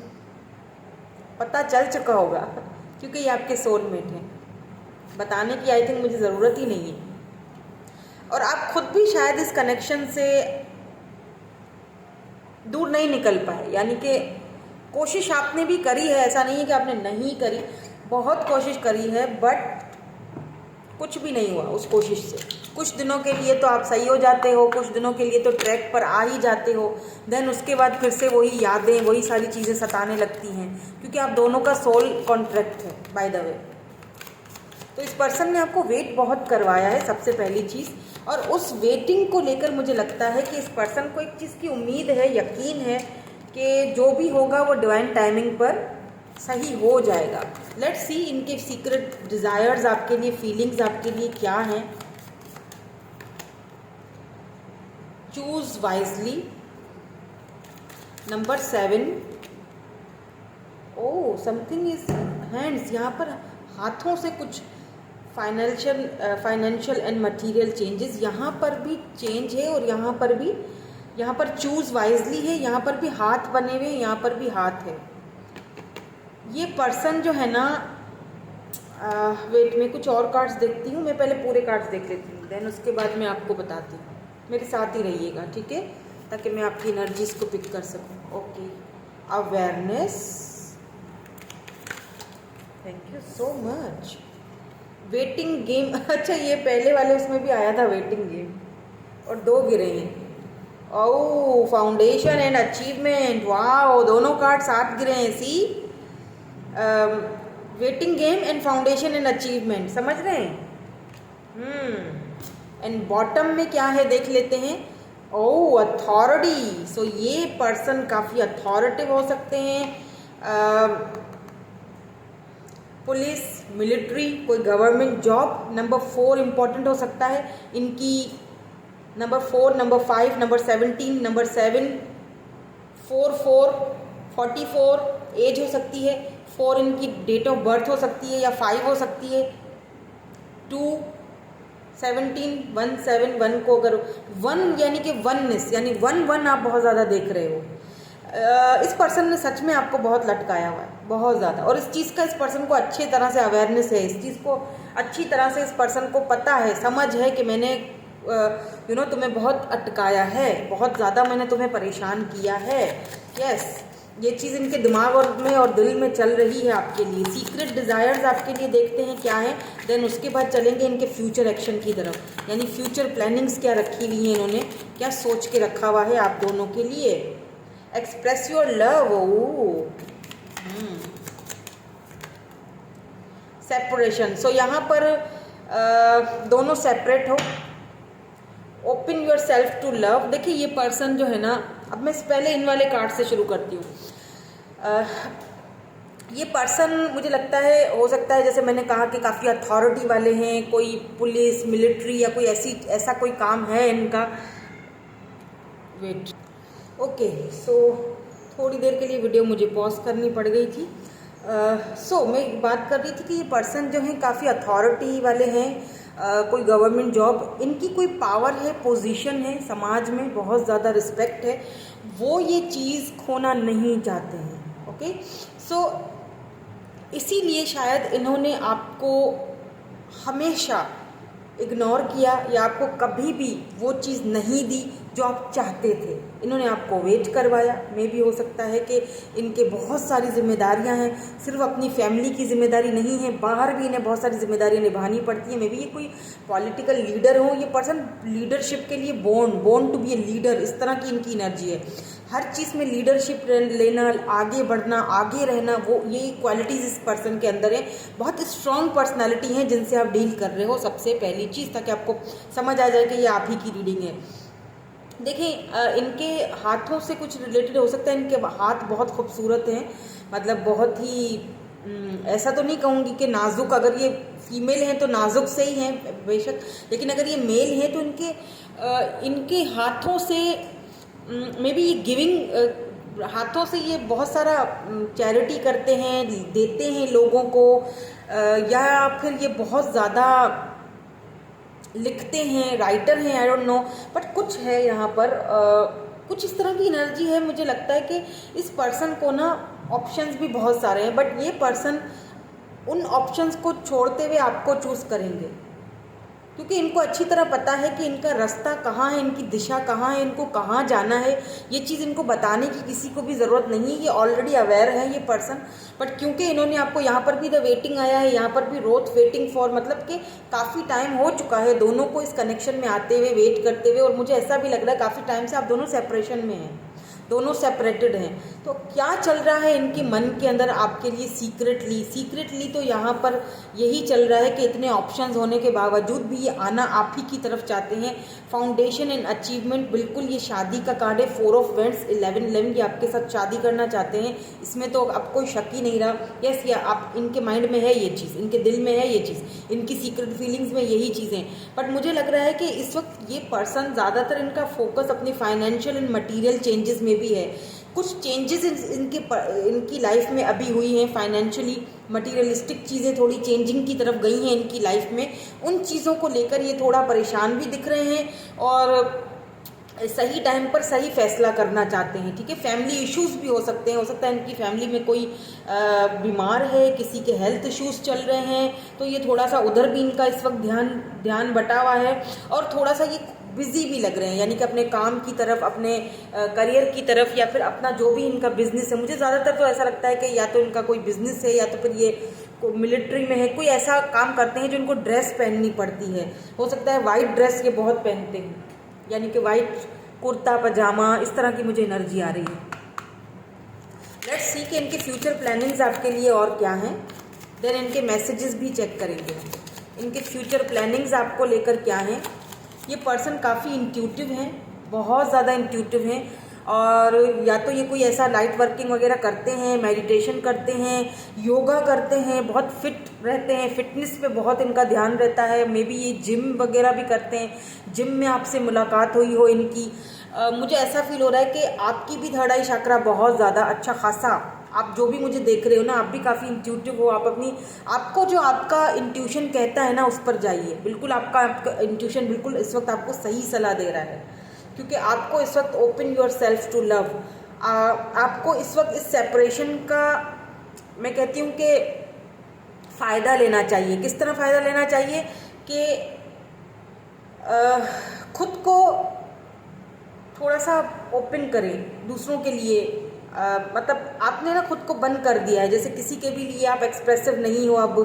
पता चल चुका होगा, क्योंकि ये आपके सोलमेट हैं। बताने की आई थिंक मुझे ज़रूरत ही नहीं है। और आप खुद भी शायद इस कनेक्शन से दूर नहीं निकल पाए, यानी कि कोशिश आपने भी करी है, ऐसा नहीं है कि आपने नहीं करी, बहुत कोशिश करी है, बट कुछ भी नहीं हुआ उस कोशिश से। कुछ दिनों के लिए तो आप सही हो जाते हो, कुछ दिनों के लिए तो ट्रैक पर आ ही जाते हो, देन उसके बाद फिर से वही यादें, वही सारी चीज़ें सताने लगती हैं, क्योंकि आप दोनों का सोल कॉन्ट्रैक्ट है बाय द वे। तो इस पर्सन ने आपको वेट बहुत करवाया है, सबसे पहली चीज़। और उस वेटिंग को लेकर मुझे लगता है कि इस पर्सन को एक चीज़ की उम्मीद है, यकीन है कि जो भी होगा वो डिवाइन टाइमिंग पर सही हो जाएगा। लेट्स सी इनके सीक्रेट डिज़ायर्स आपके लिए, फीलिंग्स आपके लिए क्या हैं। Choose wisely, number 7। Oh, something is hands, यहाँ पर हाथों से कुछ फाइनेंशियल एंड मटेरियल चेंजेस, यहाँ पर भी चेंज है, और यहाँ पर चूज वाइजली है, यहाँ पर भी हाथ बने हुए हैं, यहाँ पर भी हाथ है। ये पर्सन जो है ना, वेट में कुछ और कार्ड्स देखती हूँ मैं, पहले पूरे कार्ड्स देख लेती हूँ, देन उसके बाद मैं आपको बताती हूँ। मेरे साथ ही रहिएगा, ठीक है, ताकि मैं आपकी एनर्जीज को पिक कर सकूँ। Okay, awareness, thank you so much. Waiting game, अच्छा ये पहले वाले उसमें भी आया था वेटिंग गेम, और 2 गिरे हैं। ओह, फाउंडेशन एंड अचीवमेंट, वाह, दोनों कार्ड साथ गिरे हैं। See, waiting game and foundation and achievement, समझ रहे हैं। एंड बॉटम में क्या है देख लेते हैं। ओह, अथॉरिटी, सो ये पर्सन काफ़ी अथॉरिटिव हो सकते हैं। पुलिस, मिलिट्री, कोई गवर्नमेंट जॉब। नंबर 4 इम्पॉर्टेंट हो सकता है इनकी। Number 4, number 5, number 17, number 7, 4, 44 age हो सकती है। 4 इनकी डेट ऑफ बर्थ हो सकती है, या 5 हो सकती है। 2, 17, 1, 7, 1 को अगर 1 यानी कि वननेस, यानी 1 आप बहुत ज़्यादा देख रहे हो। इस पर्सन ने सच में आपको बहुत लटकाया हुआ है, बहुत ज़्यादा, और इस चीज़ का इस पर्सन को अच्छी तरह से अवेयरनेस है, इस चीज़ को अच्छी तरह से इस पर्सन को पता है, समझ है कि मैंने तुम्हें बहुत अटकाया है, बहुत ज़्यादा मैंने तुम्हें परेशान किया है। यस, ये चीज़ इनके दिमाग और में और दिल में चल रही है आपके लिए। सीक्रेट डिज़ायर्स आपके लिए देखते हैं क्या है, देन उसके बाद चलेंगे इनके फ्यूचर एक्शन की तरफ, यानी फ्यूचर प्लानिंग्स क्या रखी हुई हैं इन्होंने, क्या सोच के रखा हुआ है आप दोनों के लिए। Express your love. Separation, so यहाँ पर दोनों सेपरेट हो। Open yourself to love. देखिए ये पर्सन जो है ना, अब मैं पहले इन वाले कार्ड से शुरू करती हूँ। ये पर्सन मुझे लगता है, हो सकता है जैसे मैंने कहा कि काफ़ी अथॉरिटी वाले हैं, कोई पुलिस मिलिट्री या कोई ऐसा कोई काम है इनका। वेट, ओके, सो थोड़ी देर के लिए वीडियो मुझे पॉज करनी पड़ गई थी। मैं बात कर रही थी कि ये पर्सन जो है काफ़ी अथॉरिटी वाले हैं, कोई गवर्नमेंट जॉब, इनकी कोई पावर है, पोजीशन है, समाज में बहुत ज़्यादा रिस्पेक्ट है, वो ये चीज़ खोना नहीं चाहते हैं। ओके, सो इसीलिए शायद इन्होंने आपको हमेशा इग्नोर किया या आपको कभी भी वो चीज़ नहीं दी जो आप चाहते थे। इन्होंने आपको वेट करवाया। मे भी हो सकता है कि इनके बहुत सारी जिम्मेदारियां हैं, सिर्फ अपनी फैमिली की जिम्मेदारी नहीं है, बाहर भी इन्हें बहुत सारी जिम्मेदारियां निभानी पड़ती हैं। मे भी ये कोई पॉलिटिकल लीडर हो, ये पर्सन लीडरशिप के लिए born to be a leader, इस तरह की इनकी एनर्जी है। हर चीज़ में लीडरशिप लेना, आगे बढ़ना, आगे रहना, वो ये क्वालिटीज़ इस पर्सन के अंदर है। बहुत स्ट्रॉन्ग पर्सनालिटी हैं जिनसे आप डील कर रहे हो, सबसे पहली चीज़, ताकि आपको समझ आ जाए कि ये आप ही की रीडिंग है। देखिए इनके हाथों से कुछ रिलेटेड हो सकता है। इनके हाथ बहुत खूबसूरत हैं, मतलब बहुत ही ऐसा तो नहीं कहूँगी कि नाजुक, अगर ये फीमेल हैं तो नाजुक से ही हैं बेशक, लेकिन अगर ये मेल हैं तो इनके हाथों से मे बी ये गिविंग, हाथों से ये बहुत सारा चैरिटी करते हैं, देते हैं लोगों को, या फिर ये बहुत ज़्यादा लिखते हैं, राइटर हैं, आई डोंट नो, बट कुछ है यहाँ पर कुछ इस तरह की एनर्जी है। मुझे लगता है कि इस पर्सन को ना ऑप्शंस भी बहुत सारे हैं, बट ये पर्सन उन ऑप्शंस को छोड़ते हुए आपको चूज़ करेंगे, क्योंकि इनको अच्छी तरह पता है कि इनका रास्ता कहाँ है, इनकी दिशा कहाँ है, इनको कहाँ जाना है। ये चीज़ इनको बताने की किसी को भी ज़रूरत नहीं है, ये ऑलरेडी अवेयर है ये पर्सन। बट क्योंकि इन्होंने आपको यहाँ पर भी द वेटिंग आया है, यहाँ पर भी रोथ वेटिंग फॉर, मतलब कि काफ़ी टाइम हो चुका है दोनों को इस कनेक्शन में आते हुए, वेट करते हुए, और मुझे ऐसा भी लग रहा है काफ़ी टाइम से आप दोनों सेपरेशन में हैं, दोनों सेपरेटेड हैं। तो क्या चल रहा है इनके मन के अंदर आपके लिए सीक्रेटली तो यहाँ पर यही चल रहा है कि इतने ऑप्शंस होने के बावजूद भी ये आना आप ही की तरफ चाहते हैं। फाउंडेशन एंड अचीवमेंट, बिल्कुल ये शादी का कार्ड है, 4 ऑफ वेंट्स, 11 ये आपके साथ शादी करना चाहते हैं, इसमें तो अब कोई शक ही नहीं रहा। यस, ये आप इनके माइंड में है ये चीज़, इनके दिल में है ये चीज़, इनकी सीक्रेट फीलिंग्स में यही चीज़ें। बट मुझे लग रहा है कि इस वक्त ये पर्सन ज़्यादातर इनका फोकस अपनी फाइनेंशियल एंड मटीरियल चेंजेस में भी है। कुछ चेंजेस इनकी लाइफ में अभी हुई हैं, फाइनेंशियली मटीरियलिस्टिक चीज़ें थोड़ी चेंजिंग की तरफ गई हैं इनकी लाइफ में। उन चीज़ों को लेकर ये थोड़ा परेशान भी दिख रहे हैं और सही टाइम पर सही फैसला करना चाहते हैं। ठीक है, फैमिली इश्यूज भी हो सकते हैं, हो सकता है इनकी फैमिली में कोई बीमार है, किसी के हेल्थ इश्यूज चल रहे हैं, तो ये थोड़ा सा उधर भी इनका इस वक्त ध्यान बटा हुआ है, और थोड़ा सा ये बिजी भी लग रहे हैं, यानी कि अपने काम की तरफ, अपने करियर की तरफ, या फिर अपना जो भी इनका बिजनेस है। मुझे ज़्यादातर तो ऐसा लगता है कि या तो इनका कोई बिजनेस है, या तो फिर ये मिलिट्री में है, कोई ऐसा काम करते हैं जो इनको ड्रेस पहननी पड़ती है। हो सकता है वाइट ड्रेस ये बहुत पहनते हैं, यानी कि वाइट कुर्ता पजामा, इस तरह की मुझे एनर्जी आ रही है। लेट्स सी कि इनके फ्यूचर प्लानिंग्स आपके लिए और क्या हैं, देन इनके मैसेजेस भी चेक करेंगे। इनके फ्यूचर प्लानिंग्स आपको लेकर क्या हैं। ये पर्सन काफ़ी इंट्यूटिव हैं, बहुत ज़्यादा इंट्यूटिव हैं, और या तो ये कोई ऐसा लाइट वर्किंग वगैरह करते हैं, मेडिटेशन करते हैं, योगा करते हैं, बहुत फिट रहते हैं, फिटनेस पे बहुत इनका ध्यान रहता है। मे बी ये जिम वगैरह भी करते हैं, जिम में आपसे मुलाकात हुई हो इनकी। मुझे ऐसा फील हो रहा है कि आपकी भी थर्ड आई चक्रा बहुत ज़्यादा अच्छा खासा, आप जो भी मुझे देख रहे हो ना, आप भी काफ़ी इंट्यूटिव हो। आप आपको जो आपका इंट्यूशन कहता है ना, उस पर जाइए। बिल्कुल आपका इंट्यूशन बिल्कुल इस वक्त आपको सही सलाह दे रहा है, क्योंकि आपको इस वक्त open yourself to love, आपको इस वक्त इस सेपरेशन का मैं कहती हूँ कि फ़ायदा लेना चाहिए। किस तरह फ़ायदा लेना चाहिए कि खुद को थोड़ा सा ओपन करें दूसरों के लिए, मतलब आपने ना खुद को बंद कर दिया है, जैसे किसी के भी लिए आप एक्सप्रेसिव नहीं हो अब,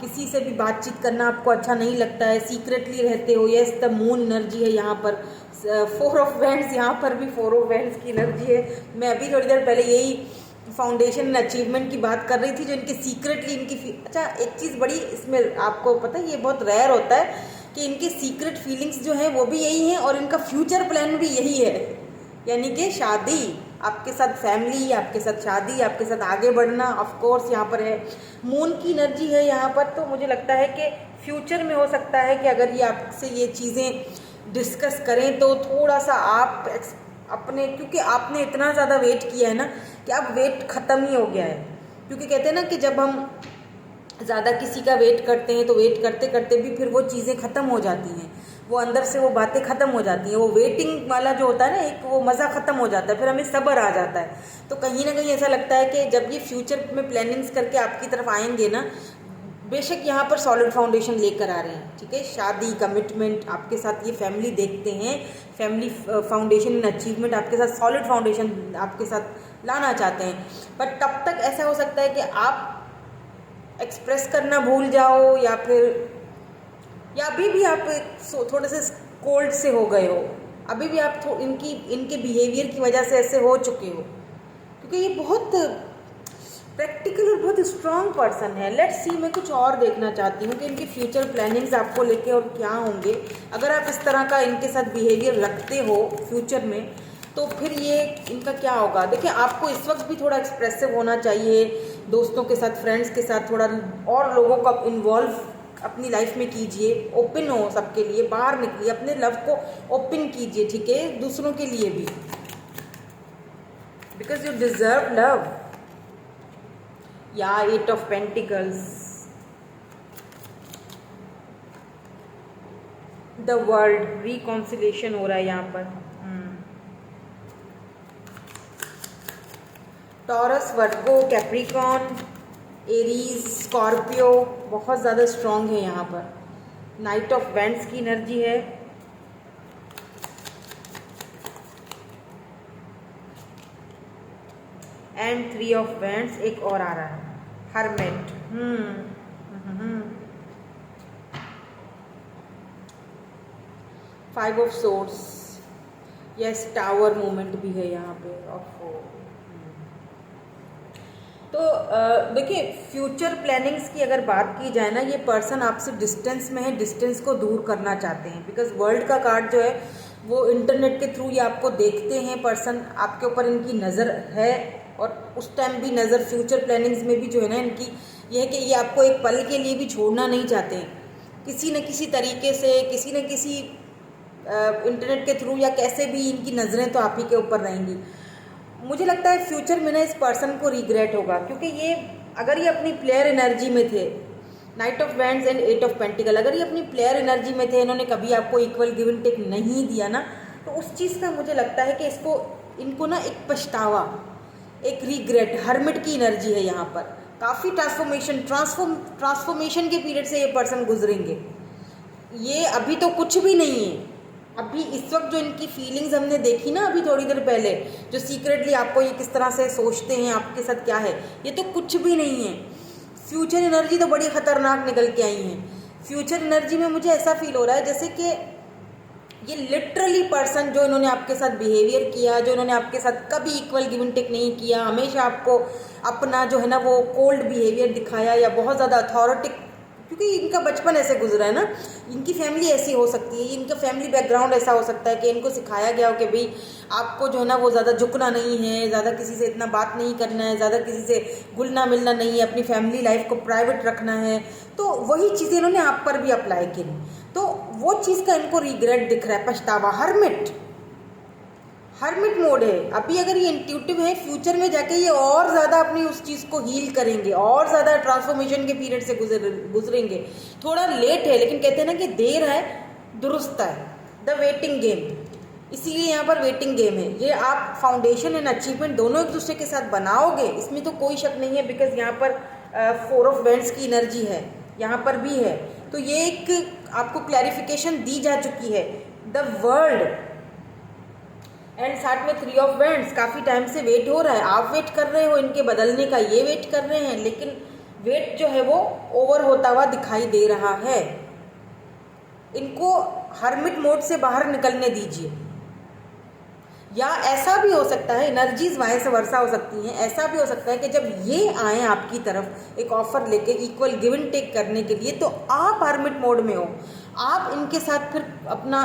किसी से भी बातचीत करना आपको अच्छा नहीं लगता है, सीक्रेटली रहते हो। यस, द मून एनर्जी है यहाँ पर, 4 ऑफ वैंड्स, यहाँ पर भी 4 ऑफ वैंड्स की एनर्जी है। मैं अभी थोड़ी देर पहले यही फाउंडेशन एंड अचीवमेंट की बात कर रही थी, जो इनके सीक्रेटली अच्छा एक चीज़ बड़ी इसमें आपको पता है, ये बहुत रेयर होता है कि इनके सीक्रेट फीलिंग्स जो हैं वो भी यही हैं और इनका फ्यूचर प्लान भी यही है, यानी कि शादी, आपके साथ फैमिली, आपके साथ शादी, आपके साथ आगे बढ़ना। ऑफ कोर्स यहाँ पर है मून की एनर्जी है यहाँ पर, तो मुझे लगता है कि फ्यूचर में हो सकता है कि अगर ये आपसे ये चीज़ें डिस्कस करें तो थोड़ा सा आप अपने, क्योंकि आपने इतना ज़्यादा वेट किया है ना कि अब वेट ख़त्म ही हो गया है। क्योंकि कहते हैं ना कि जब हम ज़्यादा किसी का वेट करते हैं तो वेट करते करते भी फिर वो चीज़ें ख़त्म हो जाती हैं, वो अंदर से वो बातें ख़त्म हो जाती हैं, वो वेटिंग वाला जो होता है ना एक, वो मज़ा ख़त्म हो जाता है, फिर हमें सब्र आ जाता है। तो कहीं ना कहीं ऐसा लगता है कि जब ये फ्यूचर में प्लानिंग्स करके आपकी तरफ आएंगे ना, बेशक यहाँ पर सॉलिड फाउंडेशन लेकर आ रहे हैं, ठीक है, शादी, कमिटमेंट, आपके साथ ये फैमिली देखते हैं, फैमिली फाउंडेशन एंड अचीवमेंट, आपके साथ सॉलिड फाउंडेशन आपके साथ लाना चाहते हैं। बट तब तक ऐसा हो सकता है कि आप एक्सप्रेस करना भूल जाओ, या फिर या अभी भी आप थोड़े से कोल्ड से हो गए हो, अभी भी आप इनके बिहेवियर की वजह से ऐसे हो चुके हो, क्योंकि ये बहुत प्रैक्टिकल और बहुत स्ट्रांग पर्सन है। लेट्स सी, मैं कुछ और देखना चाहती हूँ कि इनकी फ्यूचर प्लानिंग्स आपको लेके और क्या होंगे। अगर आप इस तरह का इनके साथ बिहेवियर रखते हो फ्यूचर में, तो फिर ये इनका क्या होगा। देखिए, आपको इस वक्त भी थोड़ा एक्सप्रेसिव होना चाहिए, दोस्तों के साथ, फ्रेंड्स के साथ थोड़ा और लोगों का इन्वॉल्व अपनी लाइफ में कीजिए, ओपन हो सबके लिए, बाहर निकलिए, अपने लव को ओपन कीजिए, ठीक है, दूसरों के लिए भी, बिकॉज यू डिजर्व लव। या 8 of pentacles, the world, reconciliation हो रहा है यहाँ पर। Taurus, Virgo, Capricorn, Aries, Scorpio बहुत ज़्यादा स्ट्रॉन्ग है यहाँ पर। नाइट ऑफ वैंड्स की एनर्जी है, एंड 3 ऑफ वैंड्स, एक और आ रहा है, hermit. 5 of swords, yes, tower movement भी है यहाँ पे। तो देखिए, फ्यूचर प्लानिंग्स की अगर बात की जाए ना, ये पर्सन आपसे डिस्टेंस में है, डिस्टेंस को दूर करना चाहते हैं, बिकॉज वर्ल्ड का कार्ड जो है वो इंटरनेट के थ्रू ये आपको देखते हैं, पर्सन आपके ऊपर इनकी नज़र है, और उस टाइम भी नज़र फ्यूचर प्लानिंग्स में भी जो है ना इनकी ये है कि ये आपको एक पल के लिए भी छोड़ना नहीं चाहते हैं, किसी न किसी तरीके से, किसी न किसी इंटरनेट के थ्रू या कैसे भी इनकी नज़रें तो आप ही के ऊपर रहेंगी। मुझे लगता है फ्यूचर में ना इस पर्सन को रिग्रेट होगा, क्योंकि ये अगर ये अपनी प्लेयर एनर्जी में थे, night of wands and 8 of pentacle, अगर ये अपनी प्लेयर एनर्जी में थे, इन्होंने कभी आपको इक्वल गिव एंड टेक नहीं दिया ना, तो उस चीज़ का मुझे लगता है कि इनको ना एक पछतावा, एक रिग्रेट, हर्मिट की एनर्जी है यहाँ पर। काफ़ी ट्रांसफॉर्मेशन के पीरियड से ये पर्सन गुजरेंगे। ये अभी तो कुछ भी नहीं है, अभी इस वक्त जो इनकी फीलिंग्स हमने देखी ना अभी थोड़ी देर पहले, जो सीक्रेटली आपको ये किस तरह से सोचते हैं, आपके साथ क्या है, ये तो कुछ भी नहीं है। फ्यूचर एनर्जी तो बड़ी ख़तरनाक निकल के आई हैं। फ्यूचर एनर्जी में मुझे ऐसा फील हो रहा है जैसे कि ये लिटरली पर्सन जो इन्होंने आपके साथ बिहेवियर किया, जो इन्होंने आपके साथ कभी इक्वल गिव एंड टेक नहीं किया, हमेशा आपको अपना जो है ना वो कोल्ड बिहेवियर दिखाया, या बहुत ज़्यादा अथॉरिटिक, क्योंकि इनका बचपन ऐसे गुजरा है ना, इनकी फैमिली ऐसी हो सकती है, इनका फैमिली बैकग्राउंड ऐसा हो सकता है कि इनको सिखाया गया हो कि भाई आपको जो है ना वो ज़्यादा झुकना नहीं है, ज़्यादा किसी से इतना बात नहीं करना है, ज़्यादा किसी से घुलना मिलना नहीं है, अपनी फैमिली लाइफ को प्राइवेट रखना है। तो वही चीज़ें इन्होंने आप पर भी अप्लाई की, तो वो चीज़ का इनको रिग्रेट दिख रहा है, पछतावा। हर्मिट मोड है अभी। अगर ये इंट्यूटिव है, फ्यूचर में जाके ये और ज़्यादा अपनी उस चीज़ को हील करेंगे, और ज़्यादा ट्रांसफॉर्मेशन के पीरियड से गुजरेंगे। थोड़ा लेट है, लेकिन कहते हैं ना कि देर है दुरुस्त है, द वेटिंग गेम, इसीलिए यहाँ पर वेटिंग गेम है। ये आप फाउंडेशन एंड अचीवमेंट दोनों एक दूसरे के साथ बनाओगे, इसमें तो कोई शक नहीं है, बिकॉज यहाँ पर 4 ऑफ वैंड्स की एनर्जी है, यहाँ पर भी है। तो ये एक आपको क्लैरिफिकेशन दी जा चुकी है। द वर्ल्ड, एंड साथ में 3 ऑफ वैंड्स, काफ़ी टाइम से वेट हो रहा है, आप वेट कर रहे हो इनके बदलने का, ये वेट कर रहे हैं, लेकिन वेट जो है वो ओवर होता हुआ दिखाई दे रहा है। इनको हर्मिट मोड से बाहर निकलने दीजिए। या ऐसा भी हो सकता है, एनर्जीज वाइस वर्षा हो सकती हैं, ऐसा भी हो सकता है कि जब ये आए आपकी तरफ एक ऑफर लेके इक्वल गिव एंड टेक करने के लिए, तो आप हर्मिट मोड में हो, आप इनके साथ फिर अपना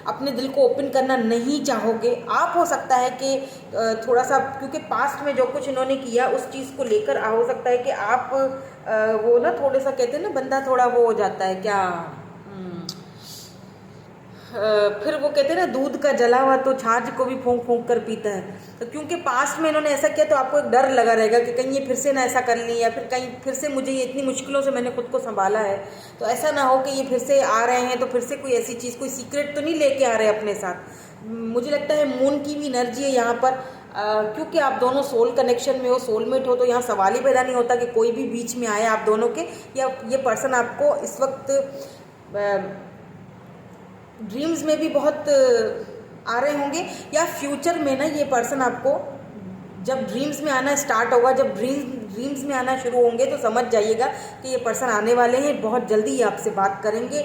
अपने दिल को ओपन करना नहीं चाहोगे। आप हो सकता है कि थोड़ा सा, क्योंकि पास्ट में जो कुछ इन्होंने किया उस चीज़ को लेकर हो सकता है कि आप वो ना थोड़े सा, कहते हैं ना बंदा थोड़ा वो हो जाता है क्या, फिर वो कहते हैं ना दूध का जला हुआ तो छाछ को भी फूंक फूंक कर पीता है। तो क्योंकि पास्ट में इन्होंने ऐसा किया तो आपको एक डर लगा रहेगा कि कहीं ये फिर से ना ऐसा कर लें, या फिर कहीं फिर से मुझे ये इतनी मुश्किलों से मैंने खुद को संभाला है, तो ऐसा ना हो कि ये फिर से आ रहे हैं तो फिर से कोई ऐसी चीज़, कोई सीक्रेट तो नहीं लेके आ रहे अपने साथ। मुझे लगता है मून की भी एनर्जी है यहाँ पर, क्योंकि आप दोनों सोल कनेक्शन में हो, सोलमेट हो, तो यहाँ सवाल ही पैदा नहीं होता कि कोई भी बीच में आए आप दोनों के, या ये पर्सन आपको इस वक्त ड्रीम्स में भी बहुत आ रहे होंगे, या फ्यूचर में ना ये पर्सन आपको जब ड्रीम्स में आना स्टार्ट होगा, जब ड्रीम्स में आना शुरू होंगे, तो समझ जाइएगा कि ये पर्सन आने वाले हैं, बहुत जल्दी ये आपसे बात करेंगे।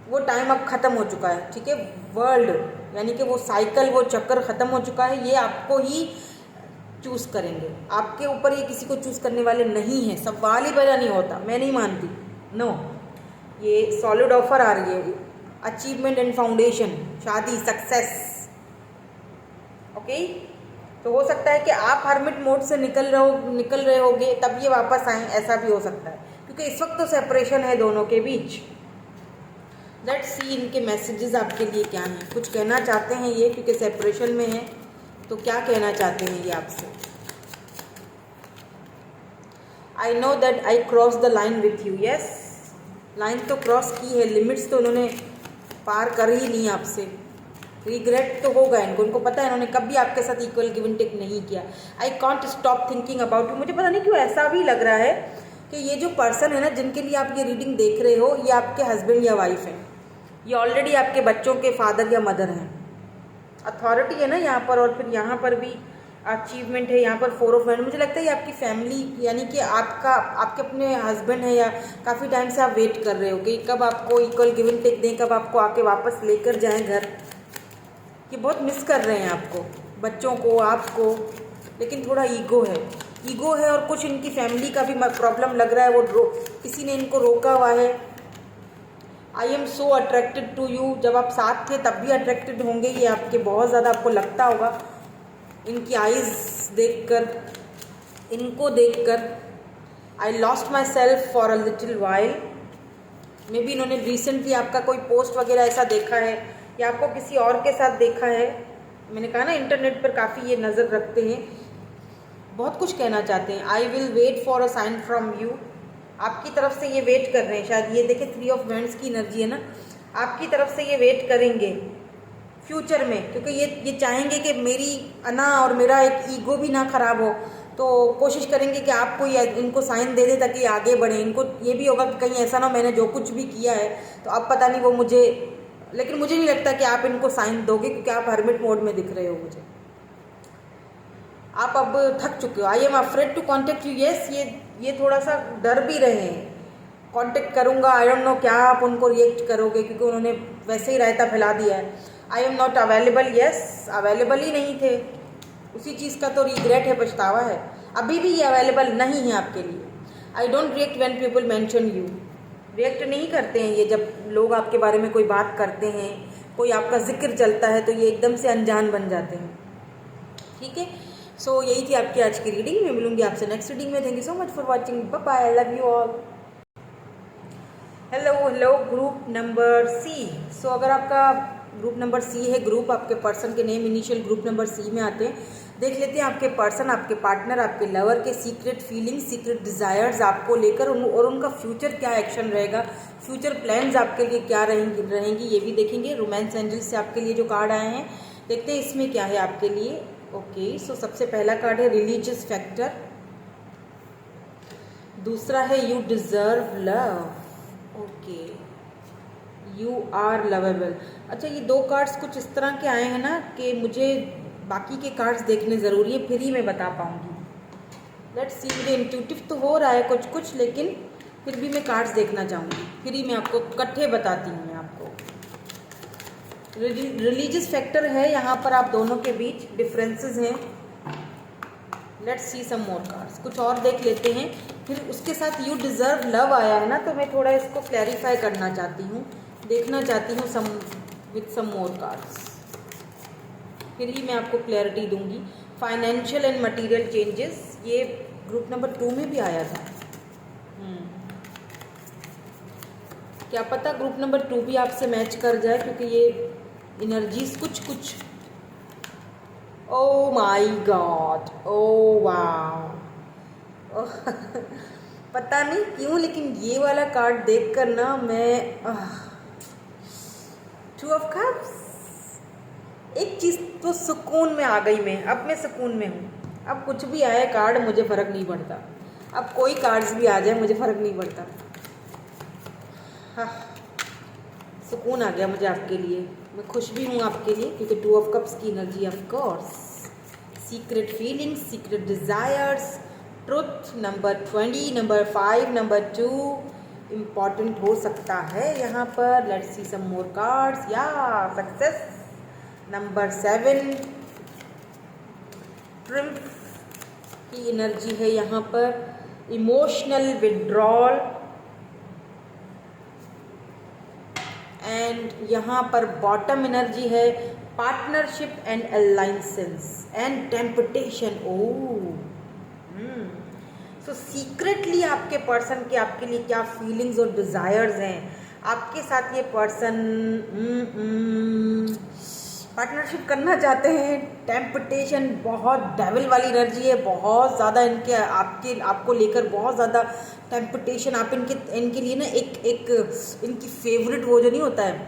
वो टाइम अब ख़त्म हो चुका है, ठीक है, वर्ल्ड यानी कि वो साइकिल, वो चक्कर ख़त्म हो चुका है। ये आपको ही चूज़ करेंगे, आपके ऊपर ये किसी को चूज़ करने वाले नहीं हैं। सवाल ही पैदा नहीं होता, मैं नहीं मानती, नो। ये सॉलिड ऑफर आ रही है, अचीवमेंट एंड फाउंडेशन, शादी, सक्सेस, ओके। तो हो सकता है कि आप हर्मिट मोड से निकल रहे होगे तब ये वापस आए, ऐसा भी हो सकता है, क्योंकि इस वक्त तो सेपरेशन है दोनों के बीच। लेट्स सी इनके मैसेजेस आपके लिए क्या हैं। कुछ कहना चाहते हैं ये, क्योंकि सेपरेशन में है, तो क्या कहना चाहते हैं ये आपसे। I know that I cross the line with you, yes, line तो क्रॉस की है, लिमिट्स तो उन्होंने पार कर ही ली आपसे। रिग्रेट तो होगा इनको, उनको पता है इन्होंने कभी आपके साथ इक्वल गिव एंड टेक नहीं किया। I can't stop thinking about you, मुझे पता नहीं क्यों ऐसा भी लग रहा है कि ये जो पर्सन है ना जिनके लिए आप ये रीडिंग देख रहे हो, ये आपके हस्बैंड या वाइफ हैं, ये ऑलरेडी आपके बच्चों के फादर या मदर हैं। अथॉरिटी है ना यहाँ पर, और फिर यहाँ पर भी अचीवमेंट है, यहाँ पर 4 ऑफ वैंड। मुझे लगता है ये आपकी फैमिली, यानी कि आपके अपने हस्बैंड है, या काफ़ी टाइम से आप वेट कर रहे हो कि कब आपको इक्वल गिव एंड टेक दें, कब आपको आके वापस लेकर जाएं घर। ये बहुत मिस कर रहे हैं आपको, बच्चों को, आपको, लेकिन थोड़ा ईगो है, और कुछ इनकी फैमिली का भी प्रॉब्लम लग रहा है, वो किसी ने इनको रोका हुआ है। I am so attracted to you, जब आप साथ थे तब भी अट्रैक्टेड होंगे ये आपके, बहुत ज़्यादा आपको लगता होगा इनकी आईज देखकर, इनको देखकर। I lost my self for a little while, may be इन्होंने रिसेंटली आपका कोई पोस्ट वगैरह ऐसा देखा है, या आपको किसी और के साथ देखा है। मैंने कहा ना इंटरनेट पर काफ़ी ये नज़र रखते हैं, बहुत कुछ कहना चाहते हैं। I will wait for a sign from you, आपकी तरफ से ये वेट कर रहे हैं शायद। ये देखें 3 ऑफ वैंड्स की एनर्जी है ना, आपकी तरफ से ये वेट करेंगे फ्यूचर में, क्योंकि ये चाहेंगे कि मेरी अना और मेरा एक ईगो भी ना ख़राब हो, तो कोशिश करेंगे कि आपको इनको साइन दे दे ताकि आगे बढ़े। इनको ये भी होगा कि कहीं ऐसा ना मैंने जो कुछ भी किया है तो अब पता नहीं वो मुझे, लेकिन मुझे नहीं लगता कि आप इनको साइन दोगे, क्योंकि आप हर्मिट मोड में दिख रहे हो मुझे, आप अब थक चुके हो। I am afraid to contact you, yes, ये थोड़ा सा डर भी रहे हैं, कॉन्टेक्ट करूँगा, आई डोंट नो क्या आप उनको रिएक्ट करोगे, क्योंकि उन्होंने वैसे ही रायता फैला दिया है। I am not available, yes, available ही नहीं थे, उसी चीज़ का तो रिग्रेट है, पछतावा है, अभी भी ये अवेलेबल नहीं है आपके लिए। I don't react when people mention you, react नहीं करते हैं ये जब लोग आपके बारे में कोई बात करते हैं, कोई आपका जिक्र चलता है, तो ये एकदम से अनजान बन जाते हैं, ठीक है। सो यही थी आपकी आज की रीडिंग, मैं मिलूंगी आपसे नेक्स्ट रीडिंग में। Thank you so much for watching, bye bye, I love you all. Hello group number C. So अगर आपका ग्रुप नंबर सी है, ग्रुप आपके पर्सन के name initial group number C में आते हैं, देख लेते हैं आपके पर्सन, आपके पार्टनर, आपके लवर के सीक्रेट फीलिंग्स, सीक्रेट डिज़ायर्स आपको लेकर, और उनका फ्यूचर क्या एक्शन रहेगा, फ्यूचर प्लान्स आपके लिए क्या रहेंगी ये भी देखेंगे। रोमांस एंजल से आपके लिए जो कार्ड आए हैं, देखते हैं इसमें क्या है आपके लिए। ओके, सो सबसे पहला कार्ड है रिलीजियस फैक्टर, दूसरा है you deserve love, okay, you are lovable. अच्छा, ये 2 कार्ड्स कुछ इस तरह के आए हैं ना कि मुझे बाकी के कार्ड्स देखने ज़रूरी है, फिर ही मैं बता पाऊँगी। लेट्स सी, मुझे इंट्यूटिव तो हो रहा है कुछ कुछ, लेकिन फिर भी मैं कार्ड्स देखना चाहूँगी, फिर ही मैं आपको इकट्ठे बताती हूँ। मैं आपको रिलीजियस फैक्टर है यहाँ पर, आप दोनों के बीच डिफरेंसेस हैं। Let's see some more cards, कुछ और देख लेते हैं। फिर उसके साथ यू डिज़र्व लव आया है ना, तो मैं थोड़ा इसको क्लैरिफाई करना चाहती हूँ, देखना चाहती हूँ सम विथ सम मोर कार्ड्स, फिर ही मैं आपको क्लैरिटी दूंगी। फाइनेंशियल एंड मटेरियल चेंजेस, ये ग्रुप नंबर 2 में भी आया था। क्या पता ग्रुप नंबर 2 भी आपसे मैच कर जाए, क्योंकि ये एनर्जीज कुछ कुछ। ओ माय गॉड, ओ वाह पता नहीं क्यों, लेकिन ये वाला कार्ड देखकर ना मैं 2 ऑफ कप्स, एक चीज़ तो सुकून में आ गई मैं। अब मैं सुकून में हूँ। अब कुछ भी आए कार्ड मुझे फ़र्क नहीं पड़ता, अब कोई कार्ड्स भी आ जाए मुझे फ़र्क नहीं पड़ता। हाँ, सुकून आ गया मुझे आपके लिए, मैं खुश भी हूँ आपके लिए, क्योंकि 2 ऑफ कप्स की energy of course, secret feelings, secret desires, truth, number 20, number 5, number 2 important हो सकता है यहाँ पर। Let's see some more cards. या सक्सेस, नंबर 7 ट्रिम्फ की एनर्जी है यहाँ पर, इमोशनल विड्रॉल, एंड यहाँ पर बॉटम एनर्जी है partnership and alliances and temptation. So secretly आपके पर्सन के आपके लिए क्या फीलिंग्स और डिज़ायर्स हैं। आपके साथ ये पर्सन पार्टनरशिप करना चाहते हैं, टेम्पटेशन, बहुत डेविल वाली एनर्जी है, बहुत ज़्यादा इनके आपको लेकर बहुत ज़्यादा टेम्पटेशन। आप इनके लिए ना एक इनकी फेवरेट वो जो नहीं होता है,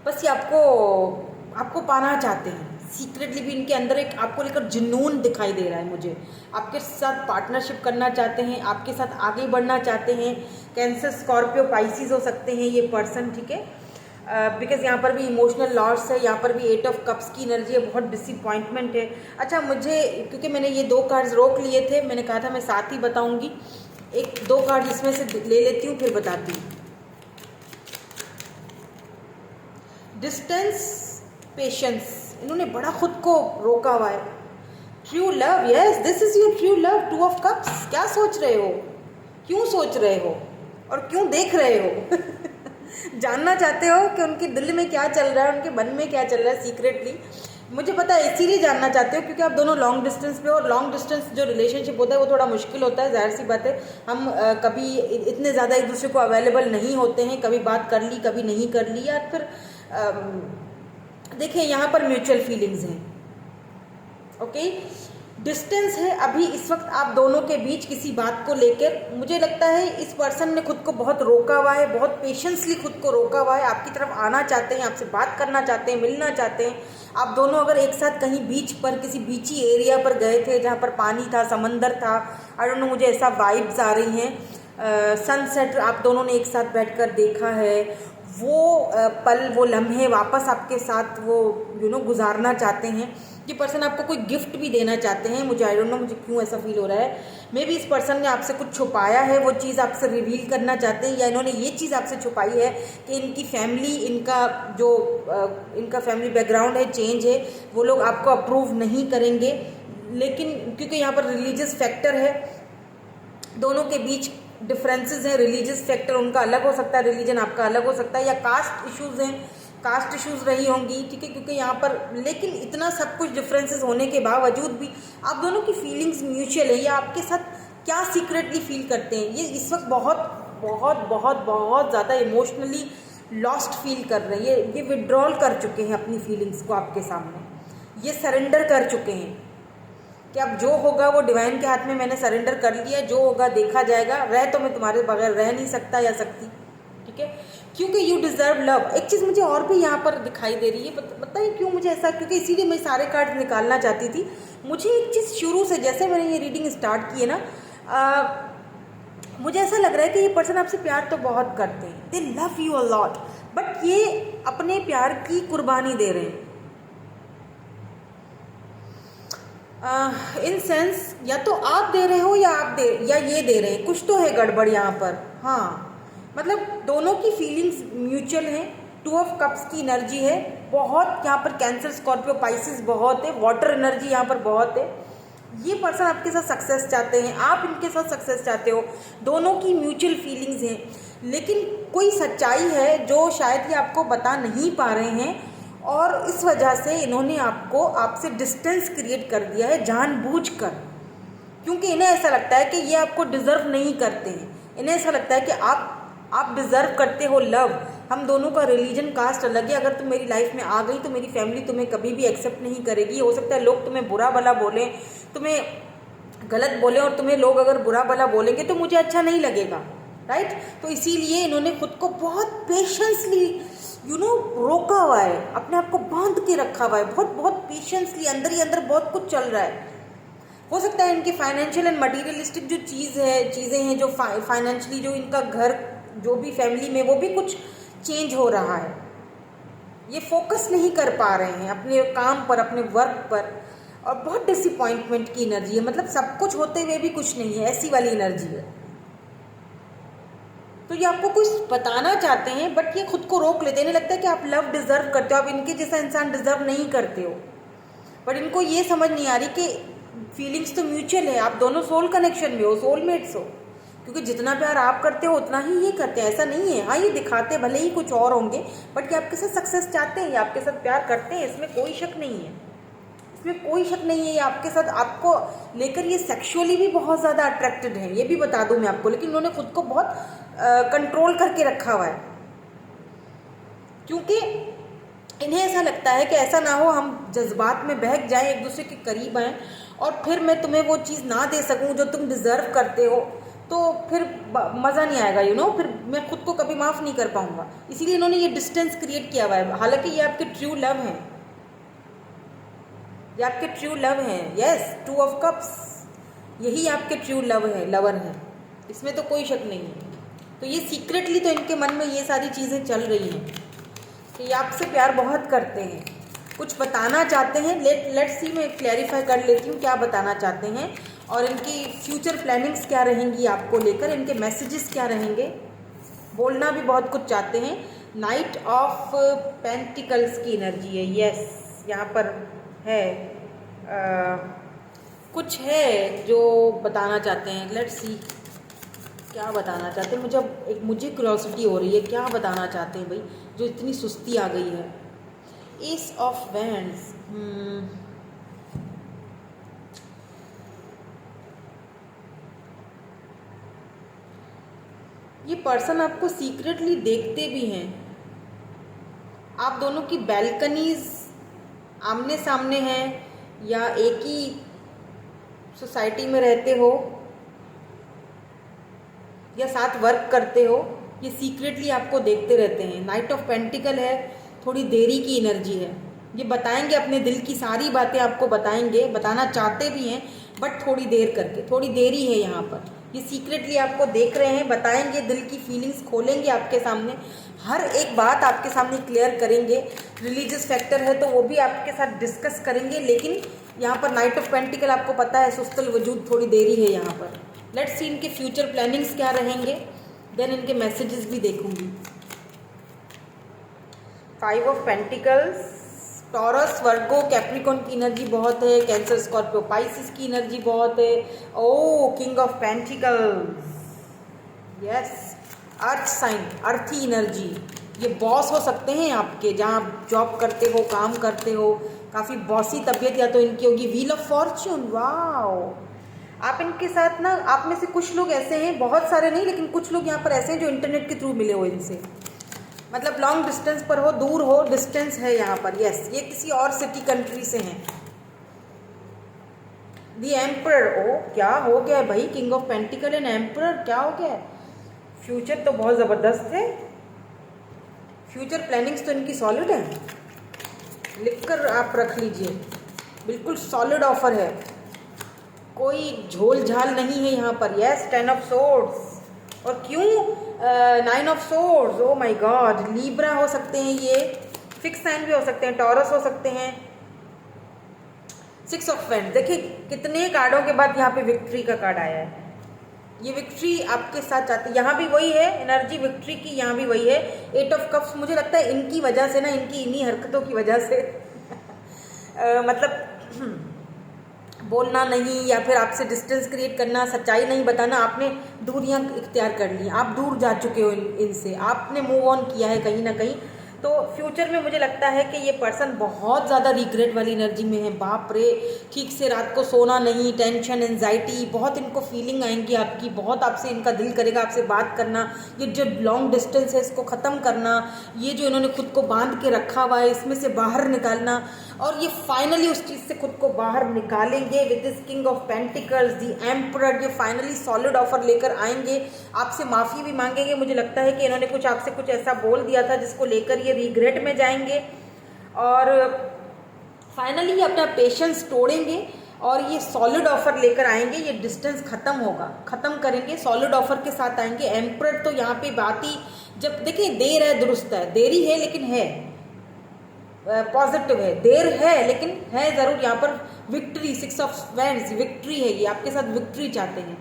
बस ये आपको पाना चाहते हैं। सीक्रेटली भी इनके अंदर एक आपको लेकर जुनून दिखाई दे रहा है मुझे। आपके साथ पार्टनरशिप करना चाहते हैं, आपके साथ आगे बढ़ना चाहते हैं। कैंसर, स्कॉर्पियो, पाइसिस हो सकते हैं ये पर्सन, ठीक है। बिकॉज यहाँ पर भी इमोशनल लॉस है, यहाँ पर भी 8 ऑफ कप्स की एनर्जी है, बहुत डिसअपॉइंटमेंट है। अच्छा, मुझे क्योंकि मैंने ये 2 कार्ड्स रोक लिए थे, मैंने कहा था मैं साथ ही बताऊंगी, 1-2 कार्ड इसमें से ले लेती हूँ फिर बताती हूँ। डिस्टेंस, पेशेंस, इन्होंने बड़ा खुद को रोका हुआ है। True love, yes this is your true love, 2 of cups. क्या सोच रहे हो, क्यों सोच रहे हो और क्यों देख रहे हो जानना चाहते हो कि उनके दिल में क्या चल रहा है, उनके मन में क्या चल रहा है सीक्रेटली। मुझे पता है इसीलिए जानना चाहते हो क्योंकि आप दोनों लॉन्ग डिस्टेंस पे हो, और लॉन्ग डिस्टेंस जो रिलेशनशिप होता है वो थोड़ा मुश्किल होता है, जाहिर सी बात है। हम कभी इतने ज़्यादा एक दूसरे को अवेलेबल नहीं होते हैं, कभी बात कर ली कभी नहीं कर ली, या फिर देखिए यहाँ पर म्यूचुअल फीलिंग्स हैं, ओके। डिस्टेंस है अभी इस वक्त आप दोनों के बीच किसी बात को लेकर। मुझे लगता है इस पर्सन ने खुद को बहुत रोका हुआ है, बहुत पेशेंसली खुद को रोका हुआ है। आपकी तरफ आना चाहते हैं, आपसे बात करना चाहते हैं, मिलना चाहते हैं। आप दोनों अगर एक साथ कहीं बीच पर, किसी बीची एरिया पर गए थे जहाँ पर पानी था, समंदर था, आई डोंट नो, मुझे ऐसा वाइब्स आ रही हैं। सनसेट आप दोनों ने एक साथ बैठकर देखा है, वो पल, वो लम्हे वापस आपके साथ वो गुजारना चाहते हैं। ये पर्सन आपको कोई गिफ्ट भी देना चाहते हैं, मुझे आई डोंट नो, मुझे क्यों ऐसा फील हो रहा है। मे बी इस पर्सन ने आपसे कुछ छुपाया है, वो चीज़ आपसे रिवील करना चाहते हैं, या इन्होंने ये चीज़ आपसे छुपाई है कि इनकी फैमिली, इनका फैमिली बैकग्राउंड है, चेंज है, वो लोग आपको अप्रूव नहीं करेंगे। लेकिन क्योंकि यहाँ पर रिलीजियस फैक्टर है, दोनों के बीच डिफरेंसेस हैं। रिलीजियस फैक्टर उनका अलग हो सकता है, रिलीजन आपका अलग हो सकता है, या कास्ट इश्यूज़ हैं, कास्ट इश्यूज़ रही होंगी, ठीक है, क्योंकि यहाँ पर लेकिन इतना सब कुछ डिफरेंसेस होने के बावजूद भी आप दोनों की फीलिंग्स म्यूचुअल है। या आपके साथ क्या सीक्रेटली फील करते हैं, ये इस वक्त बहुत बहुत बहुत बहुत ज़्यादा इमोशनली लॉस्ट फील कर रहे हैं। ये विड्रॉल कर चुके हैं अपनी फीलिंग्स को आपके सामने, ये सरेंडर कर चुके हैं कि अब जो होगा वो डिवाइन के हाथ में मैंने सरेंडर कर लिया, जो होगा देखा जाएगा। रह तो मैं तुम्हारे बगैर रह नहीं सकता या सकती, ठीक है, क्योंकि यू डिज़र्व लव। एक चीज़ मुझे और भी यहाँ पर दिखाई दे रही है, बताइए क्यों मुझे ऐसा, क्योंकि इसीलिए मैं सारे कार्ड निकालना चाहती थी। मुझे एक चीज़ शुरू से, जैसे मैंने ये रीडिंग स्टार्ट की है ना, मुझे ऐसा लग रहा है कि ये पर्सन आपसे प्यार तो बहुत करते हैं, दे love you a lot, but ये अपने प्यार की कुर्बानी दे रहे हैं। इन सेंस या तो आप दे रहे हो या ये दे रहे हैं, कुछ तो है गड़बड़ यहाँ पर। हाँ, मतलब दोनों की फीलिंग्स म्यूचुअल हैं। 2 ऑफ कप्स की एनर्जी है बहुत यहाँ पर, कैंसर स्कॉर्पियो पाइसिस बहुत है, वाटर एनर्जी यहाँ पर बहुत है। ये पर्सन आपके साथ सक्सेस चाहते हैं, आप इनके साथ सक्सेस चाहते हो, दोनों की म्यूचुअल फीलिंग्स हैं। लेकिन कोई सच्चाई है जो शायद ये आपको बता नहीं पा रहे हैं, और इस वजह से इन्होंने आपसे डिस्टेंस क्रिएट कर दिया है जानबूझकर, क्योंकि इन्हें ऐसा लगता है कि ये आपको डिज़र्व नहीं करते हैं। इन्हें ऐसा लगता है कि आप डिज़र्व करते हो लव। हम दोनों का रिलीजन कास्ट अलग है, अगर तुम मेरी लाइफ में आ गई तो मेरी फैमिली तुम्हें कभी भी एक्सेप्ट नहीं करेगी। हो सकता है लोग तुम्हें बुरा भला बोलें, तुम्हें गलत बोलें, और तुम्हें लोग अगर बुरा भला बोलेंगे तो मुझे अच्छा नहीं लगेगा, राइट। तो इसीलिए इन्होंने खुद को बहुत पेशेंसली रोका हुआ है, अपने आप को बांध के रखा हुआ है, बहुत पेशेंसली। अंदर ही अंदर बहुत कुछ चल रहा है। हो सकता है इनके फाइनेंशियल एंड मटीरियलिस्टिक जो चीज़ें हैं, जो फाइनेंशियली जो इनका घर जो भी फैमिली में, वो भी कुछ चेंज हो रहा है। ये फोकस नहीं कर पा रहे हैं अपने काम पर, अपने वर्क पर, और बहुत डिसअपॉइंटमेंट की एनर्जी है। मतलब सब कुछ होते हुए भी कुछ नहीं है, ऐसी वाली एनर्जी है। तो ये आपको कुछ बताना चाहते हैं, बट ये खुद को रोक लेते हैं। इन्हें लगता है कि आप लव डिज़र्व करते हो, आप इनके जैसा इंसान डिज़र्व नहीं करते हो। बट इनको ये समझ नहीं आ रही कि फीलिंग्स तो म्यूचुअल है, आप दोनों सोल कनेक्शन में हो, सोलमेट्स हो, क्योंकि जितना प्यार आप करते हो उतना ही ये करते हैं। ऐसा नहीं है, हाँ ये दिखाते भले ही कुछ और होंगे, बट ये आपके साथ सक्सेस चाहते हैं, ये आपके साथ प्यार करते हैं, इसमें कोई शक नहीं है, इसमें कोई शक नहीं है। ये आपके साथ, आपको लेकर ये सेक्सुअली भी बहुत ज़्यादा अट्रैक्टेड है, ये भी बता दूं मैं आपको। लेकिन उन्होंने खुद को बहुत कंट्रोल करके रखा हुआ है, क्योंकि इन्हें ऐसा लगता है कि ऐसा ना हो हम जज्बात में बहक जाएं, एक दूसरे के करीब आएँ, और फिर मैं तुम्हें वो चीज़ ना दे सकूं जो तुम डिज़र्व करते हो, तो फिर मज़ा नहीं आएगा, फिर मैं खुद को कभी माफ़ नहीं कर पाऊंगा। इसीलिए इन्होंने ये डिस्टेंस क्रिएट किया हुआ है। हालांकि ये आपके ट्रू लव हैं, ये आपके ट्रू लव हैं। यस, 2 ऑफ कप्स, यही आपके ट्रू लवर हैं, इसमें तो कोई शक नहीं है। तो ये सीक्रेटली तो इनके मन में ये सारी चीज़ें चल रही हैं कि ये आपसे प्यार बहुत करते हैं, कुछ बताना चाहते हैं। लेट्स सी, मैं क्लैरिफाई कर लेती हूँ क्या बताना चाहते हैं, और इनकी फ्यूचर प्लानिंग्स क्या रहेंगी आपको लेकर, इनके मैसेजेस क्या रहेंगे। बोलना भी बहुत कुछ चाहते हैं। नाइट ऑफ पेंटिकल्स की एनर्जी है। यस, यहाँ पर है कुछ है जो बताना चाहते हैं। लेट्स सी क्या बताना चाहते हैं। मुझे क्यूरियोसिटी हो रही है, क्या बताना चाहते हैं भाई, जो इतनी सुस्ती आ गई है। एस ऑफ वैंड्स, ये पर्सन आपको सीक्रेटली देखते भी हैं। आप दोनों की बैल्कनीज आमने सामने हैं, या एक ही सोसाइटी में रहते हो, या साथ वर्क करते हो, ये सीक्रेटली आपको देखते रहते हैं। नाइट ऑफ पेंटिकल है, थोड़ी देरी की एनर्जी है। ये बताएंगे अपने दिल की सारी बातें, आपको बताएंगे, बताना चाहते भी हैं, बट थोड़ी देर करके, थोड़ी देरी है यहाँ पर। ये सीक्रेटली आपको देख रहे हैं, बताएंगे, दिल की फीलिंग्स खोलेंगे आपके सामने, हर एक बात आपके सामने क्लियर करेंगे। रिलीजियस फैक्टर है तो वो भी आपके साथ डिस्कस करेंगे। लेकिन यहाँ पर नाइट ऑफ पेंटिकल आपको पता है, सुस्तल वजूद, थोड़ी देरी है यहाँ पर। लेट्स सी इनके फ्यूचर प्लानिंग्स क्या रहेंगे, देन इनके मैसेजेस भी देखूंगी। 5 of pentacles, Taurus, Virgo, Capricorn की एनर्जी बहुत है, कैंसर, स्कॉर्पियो, पाइसिस की एनर्जी बहुत है। O king of pentacles, yes, earth sign, earthy energy. ये बॉस हो सकते हैं आपके, जहाँ आप जॉब करते हो, काम करते हो, काफ़ी बॉसी तबीयत या तो इनकी होगी। Wheel of Fortune, wow. आप इनके साथ ना, आप में से कुछ लोग ऐसे हैं, बहुत सारे नहीं लेकिन कुछ लोग यहाँ पर ऐसे हैं जो इंटरनेट के थ्रू मिले हो इनसे, मतलब लॉन्ग डिस्टेंस पर हो, दूर हो, डिस्टेंस है यहाँ पर। यस, ये किसी और सिटी कंट्री से हैं। दी एम्परर, ओ क्या हो गया है भाई, king of pentacle and emperor, क्या हो गया है। फ्यूचर तो बहुत ज़बरदस्त है, फ्यूचर प्लानिंग्स तो इनकी सॉलिड है, लिखकर आप रख लीजिए, बिल्कुल सॉलिड ऑफर है, कोई झोल झाल नहीं है यहाँ पर। Yes, 10 of swords. और क्यों nine of swords, oh my God, Libra हो सकते हैं, ये फिक्स साइन भी हो सकते हैं, टॉरस हो सकते हैं। सिक्स ऑफ पेंट, देखिए कितने कार्डों के बाद यहाँ पे विक्ट्री का कार्ड आया है। ये विक्ट्री आपके साथ चाहते हैं, यहाँ भी वही है एनर्जी विक्ट्री की, यहाँ भी वही है। एट ऑफ कप्स, मुझे लगता है इनकी वजह से ना, इनकी इन्हीं हरकतों की वजह से मतलब बोलना नहीं या फिर आपसे डिस्टेंस क्रिएट करना, सच्चाई नहीं बताना, आपने दूरियां इख्तियार कर ली, आप दूर जा चुके हो इनसे, आपने मूव ऑन किया है कहीं ना कहीं। तो फ्यूचर में मुझे लगता है कि ये पर्सन बहुत ज़्यादा रिग्रेट वाली एनर्जी में है। बाप रे, ठीक से रात को सोना नहीं, टेंशन, एंजाइटी, बहुत इनको फीलिंग आएंगी आपकी, बहुत आपसे इनका दिल करेगा आपसे बात करना। ये जो लॉन्ग डिस्टेंस है इसको ख़त्म करना, ये जो इन्होंने खुद को बांध के रखा हुआ है इसमें से बाहर निकालना, और ये फाइनली उस चीज़ से खुद को बाहर निकालेंगे with this king of pentacles, the emperor. ये फाइनली सॉलिड ऑफर लेकर आएंगे, आपसे माफ़ी भी मांगेंगे। मुझे लगता है कि इन्होंने कुछ आपसे कुछ ऐसा बोल दिया था जिसको लेकर ये रिग्रेट में जाएंगे, और फाइनली ये अपना पेशेंस तोड़ेंगे और ये सॉलिड ऑफर लेकर आएंगे। ये डिस्टेंस ख़त्म होगा, ख़त्म करेंगे, सॉलिड ऑफर के साथ आएंगे। एम्परर तो यहाँ पे बात ही, जब देखिए देर है दुरुस्त है, देरी है लेकिन है, पॉजिटिव है, देर है लेकिन है ज़रूर। यहाँ पर victory, six of wands, victory है, ये आपके साथ विक्ट्री चाहते हैं।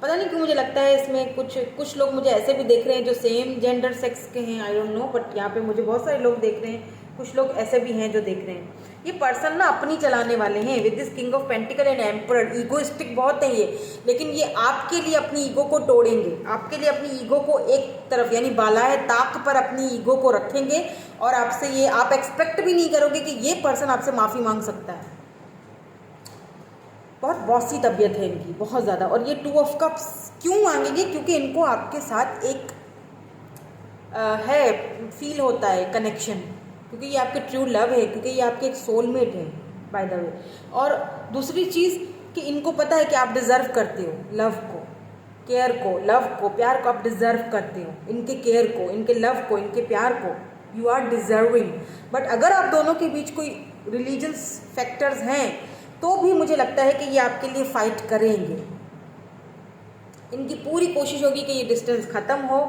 पता नहीं क्यों मुझे लगता है इसमें कुछ लोग मुझे ऐसे भी देख रहे हैं जो सेम जेंडर सेक्स के हैं, आई डोंट नो, बट यहाँ पे मुझे बहुत सारे लोग देख रहे हैं, कुछ लोग ऐसे भी हैं जो देख रहे हैं। ये पर्सन ना अपनी चलाने वाले हैं with this king of pentacle and emperor. Egoistic बहुत है ये, लेकिन ये आपके लिए अपनी ईगो को तोड़ेंगे, आपके लिए अपनी ईगो को एक तरफ यानी बालाए ताक पर अपनी ईगो को रखेंगे, और आपसे ये आप एक्सपेक्ट भी नहीं करोगे कि ये पर्सन आपसे माफ़ी मांग सकता है। बहुत बॉसी तबीयत है इनकी, बहुत ज़्यादा। और ये टू ऑफ कप्स क्यों मांगेंगे? क्योंकि इनको आपके साथ एक है, फील होता है कनेक्शन, क्योंकि ये आपके ट्रू लव है, क्योंकि ये आपके एक सोलमेट है बाय द वे। और दूसरी चीज़ कि इनको पता है कि आप डिज़र्व करते हो लव को, केयर को, लव को, प्यार को आप डिज़र्व करते हो, इनके केयर को, इनके लव को, इनके प्यार को, यू आर डिज़र्विंग। बट अगर आप दोनों के बीच कोई रिलीजियस फैक्टर्स हैं तो भी मुझे लगता है कि ये आपके लिए फ़ाइट करेंगे। इनकी पूरी कोशिश होगी कि ये डिस्टेंस ख़त्म हो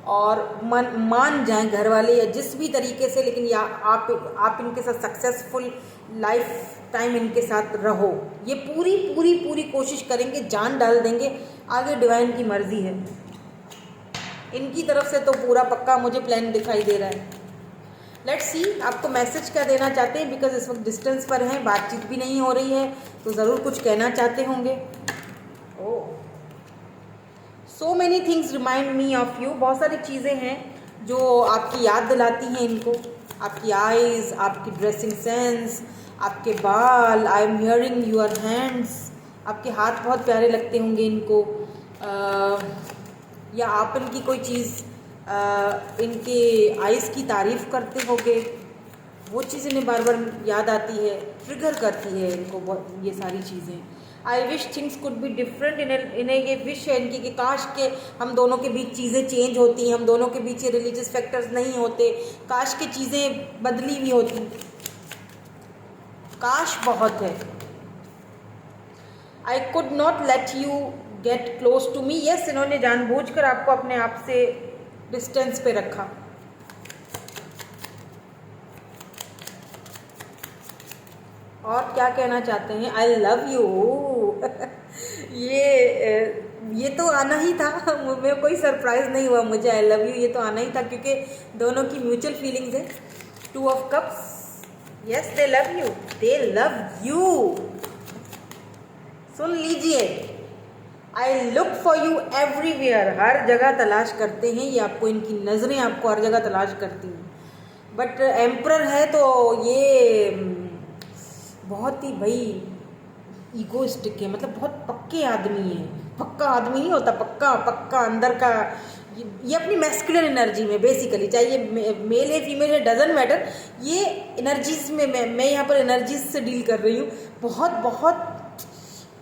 और मान जाएं घर वाले या जिस भी तरीके से, लेकिन या आप इनके साथ सक्सेसफुल लाइफ टाइम इनके साथ रहो। ये पूरी पूरी पूरी कोशिश करेंगे, जान डाल देंगे, आगे डिवाइन की मर्जी है। इनकी तरफ से तो पूरा पक्का मुझे प्लान दिखाई दे रहा है। लेट्स सी आपको मैसेज क्या देना चाहते हैं, बिकॉज इस वक्त डिस्टेंस पर हैं, बातचीत भी नहीं हो रही है, तो ज़रूर कुछ कहना चाहते होंगे। Oh, so many things remind me of you. बहुत सारी चीज़ें हैं जो आपकी याद दिलाती हैं इनको, आपकी आईज़, आपकी ड्रेसिंग सेंस, आपके बाल, I am hearing your hands, आपके हाथ बहुत प्यारे लगते होंगे इनको, या आप इनकी कोई चीज़ इनके आइज़ की तारीफ़ करते होगे, वो चीज़ इन्हें बार बार याद आती है, ट्रिगर करती है इनको बहुत ये सारी चीज़ें। I wish things could be different, इन्हें ये विश है इनकी कि काश के हम दोनों के बीच चीज़ें चेंज होती, हम दोनों के बीच ये रिलीजियस फैक्टर्स नहीं होते, काश के चीज़ें बदली भी होती, काश बहुत है। I could not let you get close to me. Yes, इन्होंने जानबूझकर आपको अपने आप से डिस्टेंस पे रखा। और क्या कहना चाहते हैं? आई लव यू। ये तो आना ही था, में कोई सरप्राइज नहीं हुआ मुझे। आई लव यू ये तो आना ही था, क्योंकि दोनों की म्यूचुअल फीलिंग्स है। Two of cups, yes they love you, they love you. सुन लीजिए, I look for you everywhere, हर जगह तलाश करते हैं ये आपको, इनकी नज़रें आपको हर जगह तलाश करती हैं। बट एम्परर है तो ये बहुत ही भाई ईगोइस्टिक है, मतलब बहुत पक्के आदमी है। पक्का आदमी नहीं होता, पक्का पक्का अंदर का, ये अपनी मैस्कुलिन एनर्जी में बेसिकली, चाहे ये मेल है फीमेल है डजेंट मैटर, ये एनर्जीज में मैं यहाँ पर एनर्जीज से डील कर रही हूँ। बहुत बहुत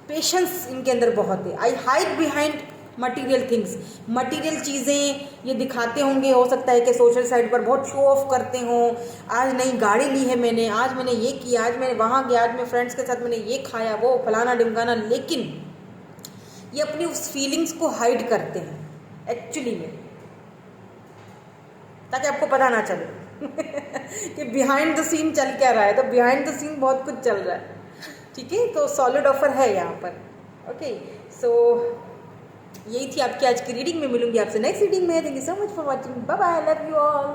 पेशेंस इनके अंदर बहुत है। आई hide behind material things, material चीज़ें ये दिखाते होंगे, हो सकता है कि सोशल साइड पर बहुत शो ऑफ करते हों, आज नई गाड़ी ली है मैंने, आज मैंने ये किया, आज मैंने वहाँ गया, आज मैं फ्रेंड्स के साथ मैंने ये खाया, वो फलाना ढिमकाना, लेकिन ये अपनी उस फीलिंग्स को हाइड करते हैं एक्चुअली में। ताकि आपको पता ना चले कि बिहाइंड द सीन चल क्या रहा है। तो बिहाइंड द सीन बहुत कुछ चल रहा है, ठीक है। तो सॉलिड ऑफर है यहाँ पर। ओके, सो यही थी आपकी आज की रीडिंग में। मिलूंगी आपसे नेक्स्ट रीडिंग में। Thank you so much for watching. Bye bye, love you all.